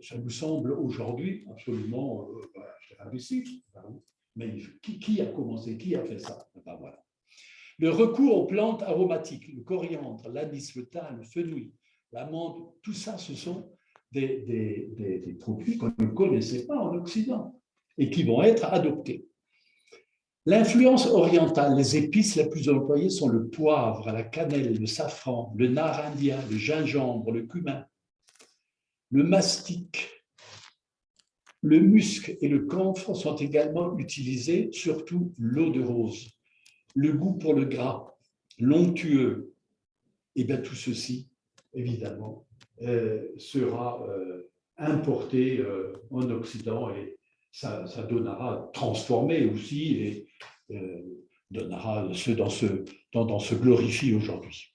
Ça nous semble aujourd'hui absolument imbécile. Mais qui a commencé? Qui a fait ça? Ben voilà. Le recours aux plantes aromatiques, le coriandre, l'anis, le thym, le fenouil, l'amande, tout ça, ce sont des produits qu'on ne connaissait pas en Occident et qui vont être adoptés. L'influence orientale, les épices les plus employées sont le poivre, la cannelle, le safran, le nard indien, le gingembre, le cumin, le mastic, le musc et le camphre sont également utilisés, surtout l'eau de rose. Le goût pour le gras, l'onctueux, et bien tout ceci, évidemment, sera importé en Occident et ça donnera, transformé aussi, et donnera ce dont se glorifie aujourd'hui.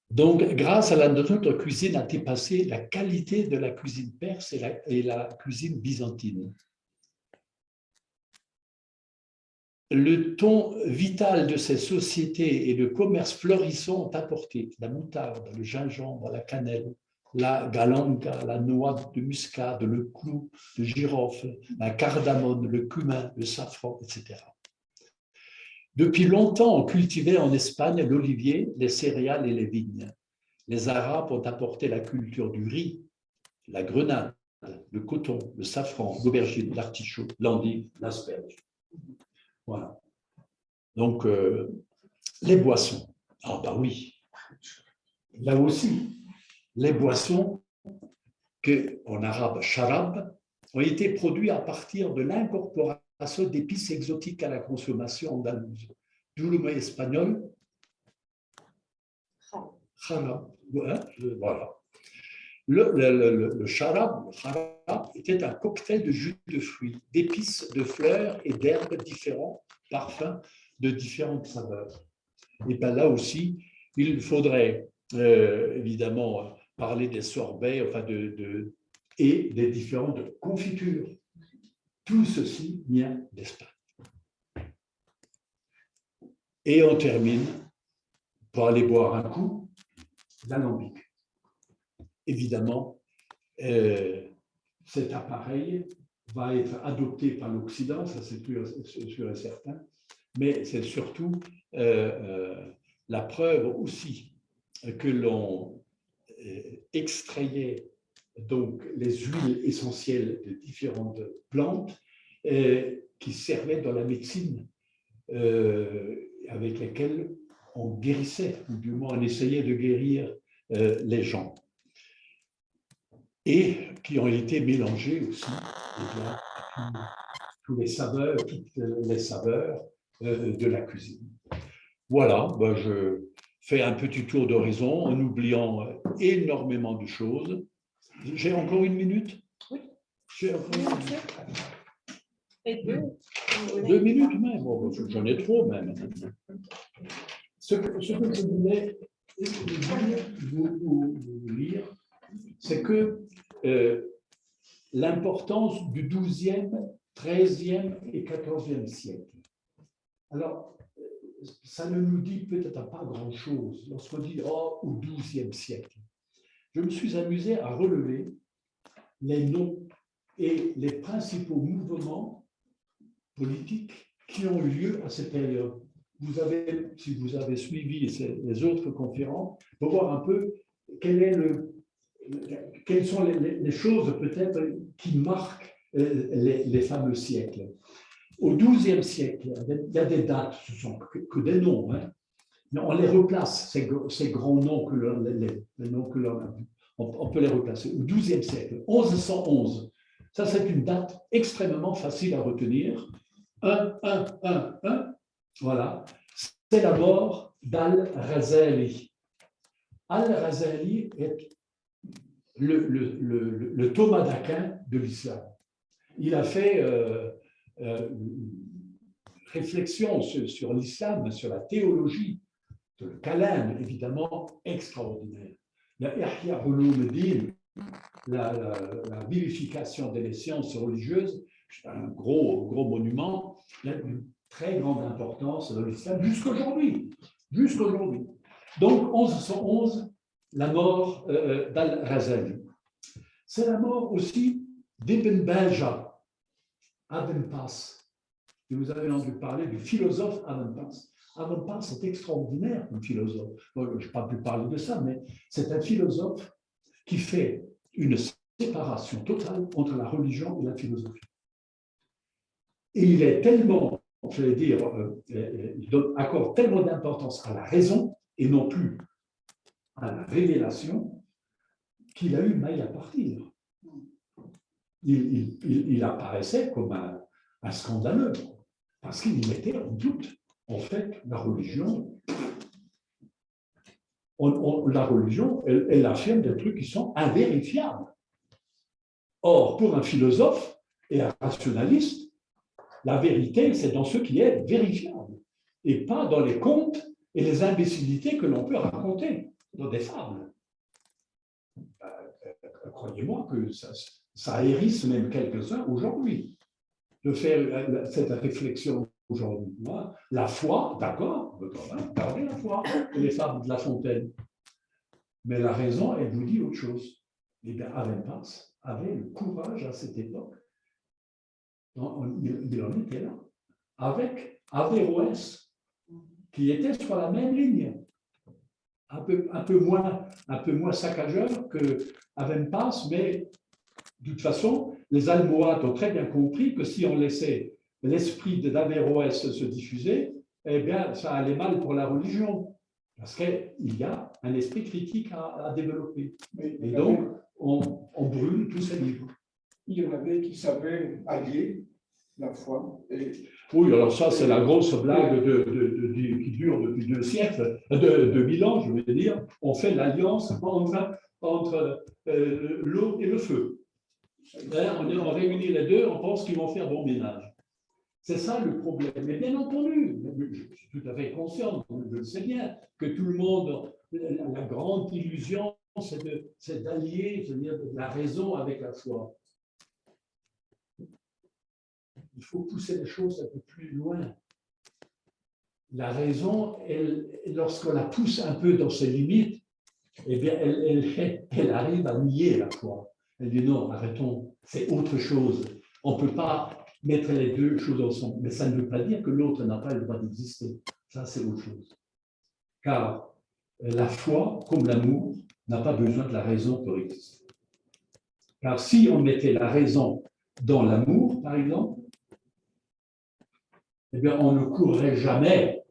Donc, grâce à notre cuisine a dépassé la qualité de la cuisine perse et la cuisine byzantine. Le ton vital de ces sociétés et le commerce florissant ont apporté la moutarde, le gingembre, la cannelle, la galanga, la noix de muscade, le clou de girofle, la cardamome, le cumin, le safran, etc. Depuis longtemps, on cultivait en Espagne l'olivier, les céréales et les vignes. Les Arabes ont apporté la culture du riz, la grenade, le coton, le safran, l'aubergine, l'artichaut, l'endive, l'asperge. Voilà. Donc, les boissons. Ah ben oui, là aussi, les boissons en arabe sharab ont été produites à partir de l'incorporation d'épices exotiques à la consommation andalouse. D'où le mot espagnol sharab. Voilà. Le sharab était un cocktail de jus de fruits, d'épices, de fleurs et d'herbes différents, parfums de différentes saveurs. Et bien là aussi, il faudrait évidemment parler des sorbets, enfin et des différentes confitures. Tout ceci vient d'Espagne. Et on termine, pour aller boire un coup, l'alambic. Évidemment, cet appareil va être adopté par l'Occident, ça c'est sûr et certain, mais c'est surtout la preuve aussi que l'on extrayait donc les huiles essentielles de différentes plantes qui servaient dans la médecine, avec lesquelles on guérissait, ou du moins on essayait de guérir les gens, et qui ont été mélangées aussi, toutes les saveurs de la cuisine. Voilà, ben je fais un petit tour d'horizon en oubliant énormément de choses. J'ai encore une minute? Oui. J'ai encore une minute. Et deux. 2 minutes même, bon, j'en ai trop même. Ce que je voulais vous lire, c'est que l'importance du 12e, 13e et 14e siècle. Alors, ça ne nous dit peut-être pas grand-chose lorsqu'on dit « oh, au 12e siècle ». Je me suis amusé à relever les noms et les principaux mouvements politiques qui ont eu lieu à cette période. Vous avez, si vous avez suivi les autres conférences, pour voir un peu quelles sont les choses peut-être qui marquent les fameux siècles. Au XIIe siècle, il y a des dates, ce ne sont que des noms, hein, mais on les replace, ces grands noms que les noms que l'on a vus. On peut les replacer. Au XIIe siècle, 1111, ça c'est une date extrêmement facile à retenir. 1, voilà, c'est la mort d'Al-Razali. Al-Razali est le Thomas d'Aquin de l'islam. Il a fait réflexion sur l'islam, sur la théologie, sur le kalam, évidemment, extraordinaire. La Ihya Ulumuddin, la vivification des sciences religieuses, c'est un gros monument, il a une très grande importance dans l'islam jusqu'aujourd'hui. Donc, 1111, la mort d'Al-Razali. C'est la mort aussi d'Ibn Baja, Ibn Pas. Et vous avez entendu parler du philosophe Ibn Pas. Ibn Pas est extraordinaire comme philosophe. Bon, je n'ai pas pu parler de ça, mais c'est un philosophe qui fait une séparation totale entre la religion et la philosophie. Et il est tellement, je vais dire, il accorde tellement d'importance à la raison et non plus à la révélation qu'il a eu maille à partir. Il apparaissait comme un scandaleux parce qu'il mettait en doute, en fait, la religion. La religion, elle affirme des trucs qui sont invérifiables. Or, pour un philosophe et un rationaliste, la vérité, c'est dans ce qui est vérifiable et pas dans les contes et les imbécilités que l'on peut raconter dans des fables. Croyez-moi que ça hérisse même quelques-uns aujourd'hui de faire cette réflexion aujourd'hui. La foi, d'accord, gardez la foi, les fables de La Fontaine. Mais la raison, elle vous dit autre chose. Eh bien, Ibn Pas avait le courage à cette époque. Il en était là, avec Averroès, qui était sur la même ligne, un peu moins saccageur que Ibn Pas, mais de toute façon, les Almohades ont très bien compris que si on laissait l'esprit d'Averroès se diffuser, eh bien, ça allait mal pour la religion, parce qu'il y a un esprit critique à développer. Et donc, on brûle tous ces livres. Il y en avait qui savaient allier la foi et... Oui, alors ça, c'est la grosse blague qui dure depuis 2 siècles, 2000 ans, je veux dire. On fait l'alliance entre l'eau et le feu. On réunit les deux, on pense qu'ils vont faire bon ménage. C'est ça le problème. Mais bien entendu, je suis tout à fait conscient, je le sais bien, que tout le monde, la grande illusion, c'est d'allier, la raison avec la foi. Il faut pousser les choses un peu plus loin. La raison, lorsqu'on la pousse un peu dans ses limites, eh bien, elle arrive à nier la foi. Elle dit non, arrêtons, c'est autre chose. On ne peut pas mettre les deux choses ensemble. Mais ça ne veut pas dire que l'autre n'a pas le droit d'exister. Ça, c'est autre chose. Car la foi, comme l'amour, n'a pas besoin de la raison pour exister. Car si on mettait la raison dans l'amour, par exemple, eh bien, on ne courrait jamais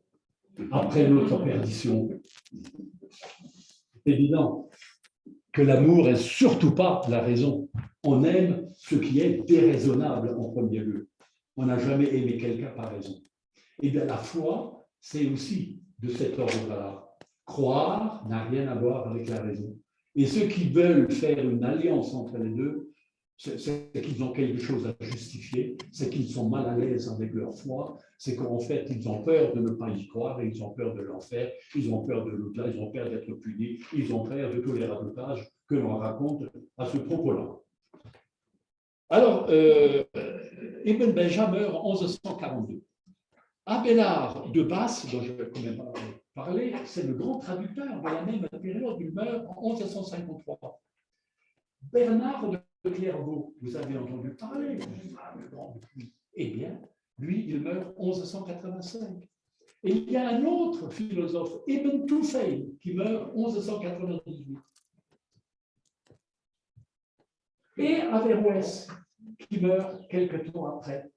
après notre perdition. C'est évident que l'amour n'est surtout pas la raison. On aime ce qui est déraisonnable en premier lieu. On n'a jamais aimé quelqu'un par raison. Eh bien, la foi, c'est aussi de cet ordre-là. Croire n'a rien à voir avec la raison. Et ceux qui veulent faire une alliance entre les deux, c'est qu'ils ont quelque chose à justifier, c'est qu'ils sont mal à l'aise avec leur foi, c'est qu'en fait, ils ont peur de ne pas y croire, et ils ont peur de l'enfer, ils ont peur de l'au-delà, ils ont peur d'être punis, ils ont peur de tous les radotages que l'on raconte à ce propos-là. Alors, Ibn Beja meurt en 1142. Abélard de Basse, dont je vais quand même parler, c'est le grand traducteur de la même période, il meurt en 1153. Bernard de Clairvaux, vous avez entendu parler, eh bien, lui, il meurt en 1185. Et il y a un autre philosophe, Ibn Tufayl, qui meurt en 1198. Et Averroès, qui meurt quelques temps après.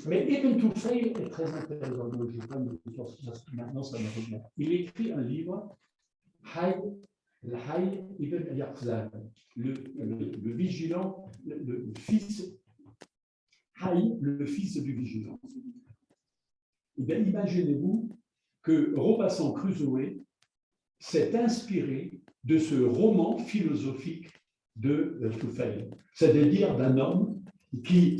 Mais Ibn Tufayl est très intéressant. Maintenant, ça me revient. Il écrit un livre, Hayy Ibn Yaqzan, le vigilant, le fils, Hayy, le fils du vigilant. Eh bien, imaginez-vous que Robinson Crusoe s'est inspiré de ce roman philosophique de Tufayl, c'est-à-dire d'un homme qui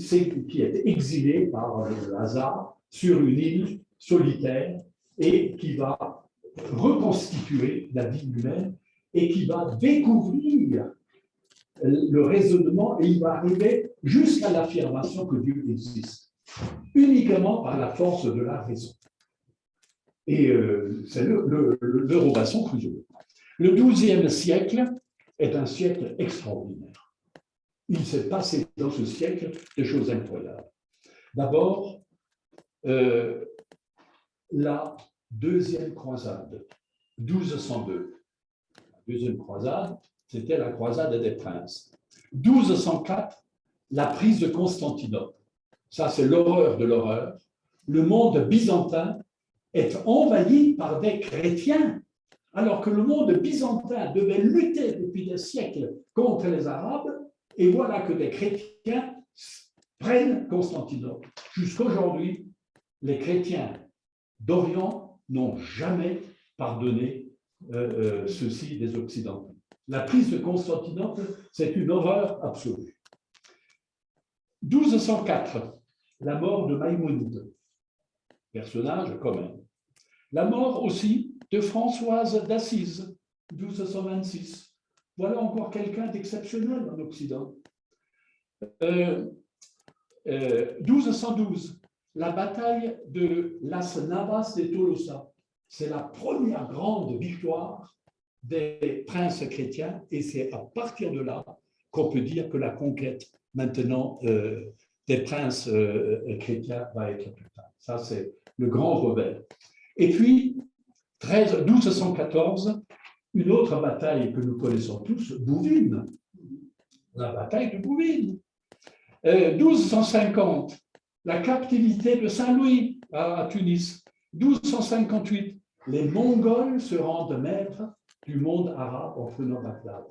est exilé par le hasard sur une île solitaire et qui va reconstituer la vie humaine et qui va découvrir le raisonnement et il va arriver jusqu'à l'affirmation que Dieu existe, uniquement par la force de la raison. Et c'est le Robinson Crusoe. Le XIIe siècle est un siècle extraordinaire. Il s'est passé dans ce siècle des choses incroyables. D'abord, la deuxième croisade, 1202. La deuxième croisade, c'était la croisade des princes. 1204, la prise de Constantinople. Ça, c'est l'horreur de l'horreur. Le monde byzantin est envahi par des chrétiens, alors que le monde byzantin devait lutter depuis des siècles contre les Arabes. Et voilà que des chrétiens prennent Constantinople. Jusqu'aujourd'hui, les chrétiens d'Orient n'ont jamais pardonné ceci des Occidentaux. La prise de Constantinople, c'est une horreur absolue. 1204, la mort de Maïmonide, personnage quand même. La mort aussi de Françoise d'Assise, 1226. Voilà encore quelqu'un d'exceptionnel en Occident. 1212, la bataille de Las Navas de Tolosa. C'est la première grande victoire des princes chrétiens et c'est à partir de là qu'on peut dire que la conquête maintenant des princes chrétiens va être totale. Ça, c'est le grand revers. Et puis, 1214, une autre bataille que nous connaissons tous, Bouvines, la bataille de Bouvines. 1250, la captivité de Saint-Louis à Tunis. 1258, les Mongols se rendent maîtres du monde arabe en prenant Bagdad.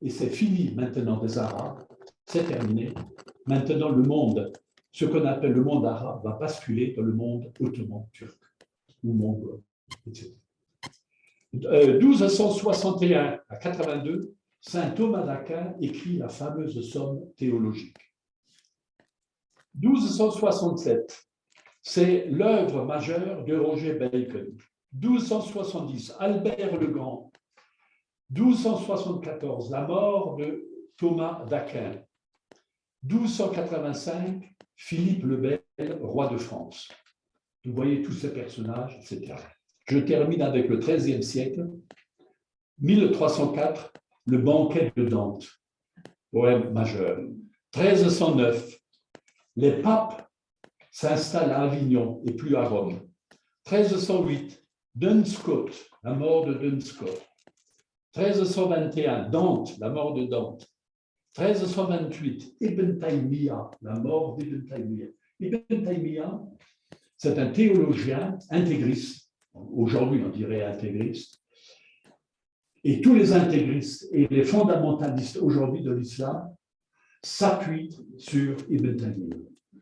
Et c'est fini maintenant des Arabes, c'est terminé. Maintenant, le monde, ce qu'on appelle le monde arabe, va basculer dans le monde ottoman turc ou mongol, etc. 1261 à 82, saint Thomas d'Aquin écrit la fameuse somme théologique. 1267, c'est l'œuvre majeure de Roger Bacon. 1270, Albert le Grand. 1274, la mort de Thomas d'Aquin. 1285, Philippe le Bel, roi de France. Vous voyez tous ces personnages, etc. Je termine avec le XIIIe siècle. 1304, le banquet de Dante, poème majeur. 1309, les papes s'installent à Avignon et plus à Rome. 1308, Duns Scotus, la mort de Duns Scotus. 1321, Dante, la mort de Dante. 1328, Ibn Taymiyyah, la mort d'Ibn Taymiyyah. Ibn Taymiyyah, c'est un théologien intégriste. Aujourd'hui, on dirait intégriste. Et tous les intégristes et les fondamentalistes aujourd'hui de l'islam s'appuient sur Ibn Taymiyyah.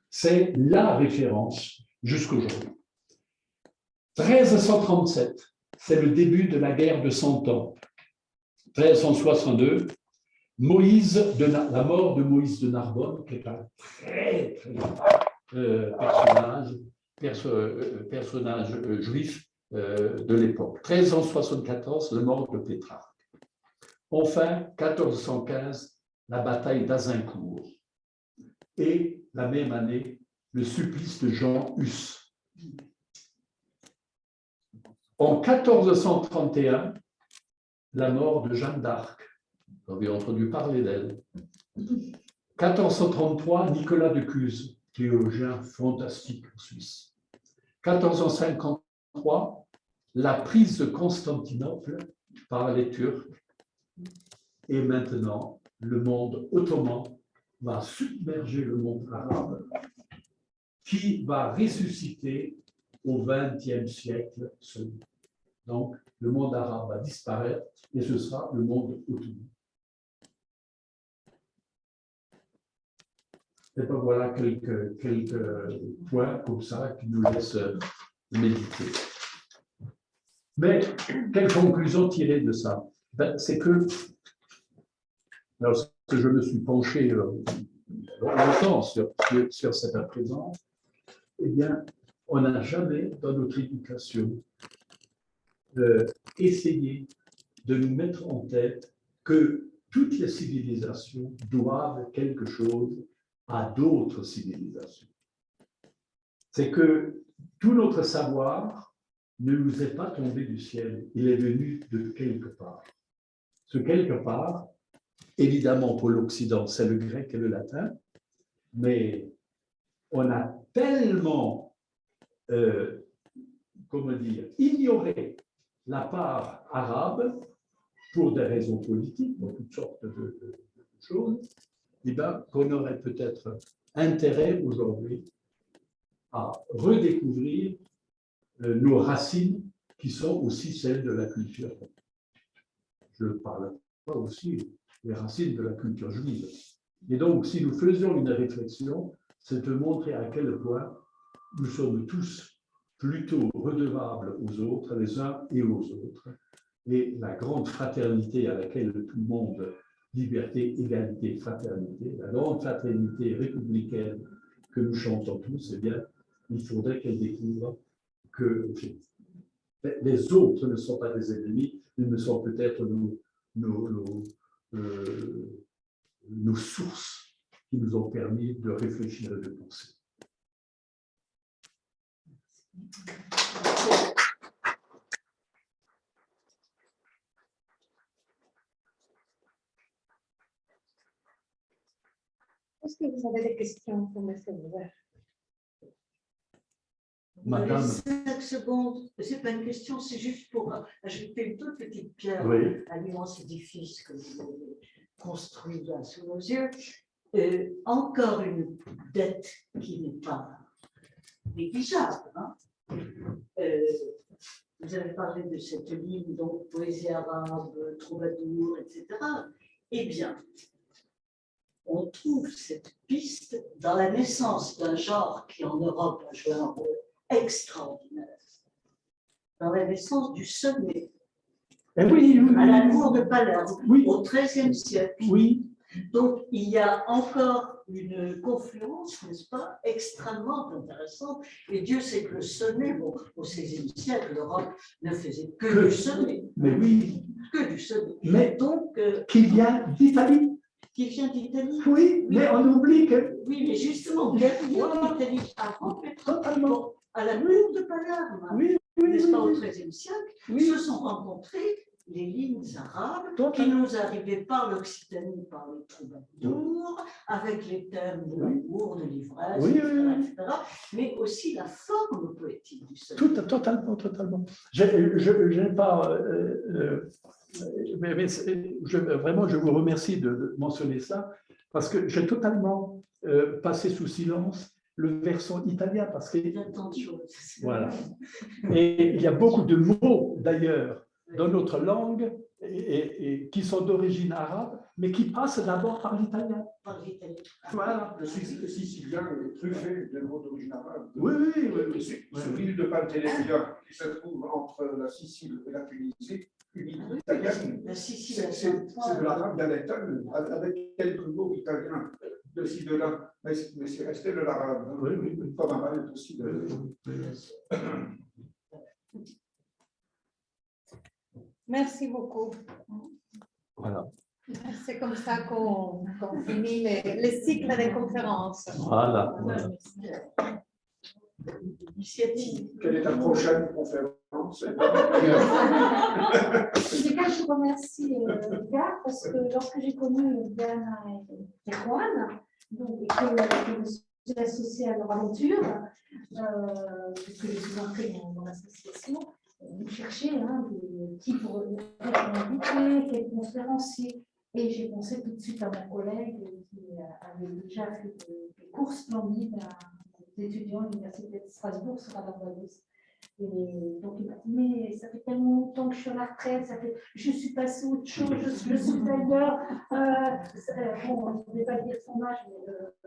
C'est la référence jusqu'aujourd'hui. 1337, c'est le début de la guerre de 100 ans. 1362, la mort de Moïse de Narbonne, qui est un très, très personnage juif de l'époque. 1374, la mort de Pétrarque. Enfin, 1415, la bataille d'Azincourt. Et la même année, le supplice de Jean Hus. En 1431, la mort de Jeanne d'Arc. Vous avez entendu parler d'elle. 1433, Nicolas de Cuse, théologien fantastique en Suisse. 1453, la prise de Constantinople par les Turcs. Et maintenant, le monde ottoman va submerger le monde arabe, qui va ressusciter au XXe siècle seulement. Donc, le monde arabe va disparaître et ce sera le monde ottoman. Et ben voilà quelques points comme ça qui nous laissent méditer. Mais quelle conclusion tirer de ça? Ben, c'est que, lorsque je me suis penché longtemps sur cette présence, eh bien, on n'a jamais, dans notre éducation, essayé de nous mettre en tête que toutes les civilisations doivent quelque chose à d'autres civilisations. C'est que tout notre savoir ne nous est pas tombé du ciel, il est venu de quelque part. Ce quelque part, évidemment pour l'Occident, c'est le grec et le latin, mais on a tellement, ignoré la part arabe pour des raisons politiques, pour toutes sortes de choses, eh bien, qu'on aurait peut-être intérêt aujourd'hui à redécouvrir nos racines qui sont aussi celles de la culture. Je ne parle pas aussi des racines de la culture juive. Et donc, si nous faisions une réflexion, c'est de montrer à quel point nous sommes tous plutôt redevables aux autres, les uns et aux autres. Et la grande fraternité à laquelle tout le monde, liberté, égalité, fraternité, la grande fraternité républicaine que nous chantons tous, eh bien, il faudrait qu'elle découvre que les autres ne sont pas des ennemis, ils ne sont peut-être nos sources qui nous ont permis de réfléchir et de penser. Est-ce que vous avez des questions pour M. Weber? Madame. 5 secondes, ce n'est pas une question, c'est juste pour ajouter une toute petite pierre Oui. à l'immense édifice que vous avez construit là sous nos yeux. Encore une dette qui n'est pas négligeable. Hein. Vous avez parlé de cette ligne, donc poésie arabe, troubadour, etc. Eh bien, on trouve cette piste dans la naissance d'un genre qui en Europe a joué un rôle extraordinaire, dans la naissance du sonnet, Oui, à la cour de Palerme, oui, au XIIIe siècle. oui. Donc, il y a encore une confluence, n'est-ce pas, extrêmement intéressante. Et Dieu sait que le sonnet, bon, au XVIe siècle, l'Europe ne faisait que du sonnet. Mais oui. Que du sonnet. Mais donc, qui vient d'Italie. Qui vient d'Italie. Oui, mais on oublie que. Oui, mais justement, derrière l'Italie, avant Totalement. à la cour de Palerme, Oui, n'est-ce pas, au XIIIe siècle, oui. se sont rencontrés les lignes arabes qui nous arrivaient par l'Occitanie, par les troubadours, avec les thèmes de l'amour, de l'ivresse, oui, etc., mais aussi la forme poétique du sonnet. Totalement. Je n'ai pas. Vraiment, je vous remercie de mentionner ça, parce que j'ai totalement passé sous silence le versant italien, parce que. Il y a tant de choses. Voilà. Et il y a beaucoup de mots, d'ailleurs, dans notre langue et qui sont d'origine arabe, mais qui passent d'abord par l'italien. Par l'italien. Voilà. Le sicilien est truffé de mots d'origine arabe. Oui, oui, oui. Ce ville de Pantelleria qui se trouve entre la Sicile et la Tunisie, une île italienne, La Sicile, c'est de l'arabe d'Aletan, avec quelques mots italiens de ci, de là, mais c'est resté de l'arabe. Hein. Oui, oui, oui. Pas mal aussi. Merci beaucoup. Voilà. C'est comme ça qu'on finit les cycles des conférences. Voilà. Initiative. Quelle est ta prochaine conférence? En tout cas, je remercie Gare parce que lorsque j'ai connu Diana et Juan, donc, et que je suis associée à leur aventure, puisque je suis entrée dans l'association, vous cherchez qui pour inviter, quel conférencier. Et j'ai pensé tout de suite à mon collègue qui avait déjà fait des cours splendides aux étudiants à l'Université de Strasbourg sur la Valais. Et donc il m'a dit, mais ça fait tellement longtemps que je suis à la retraite, je suis passée à autre chose, je suis ailleurs. Bon, je ne vais pas dire son âge, mais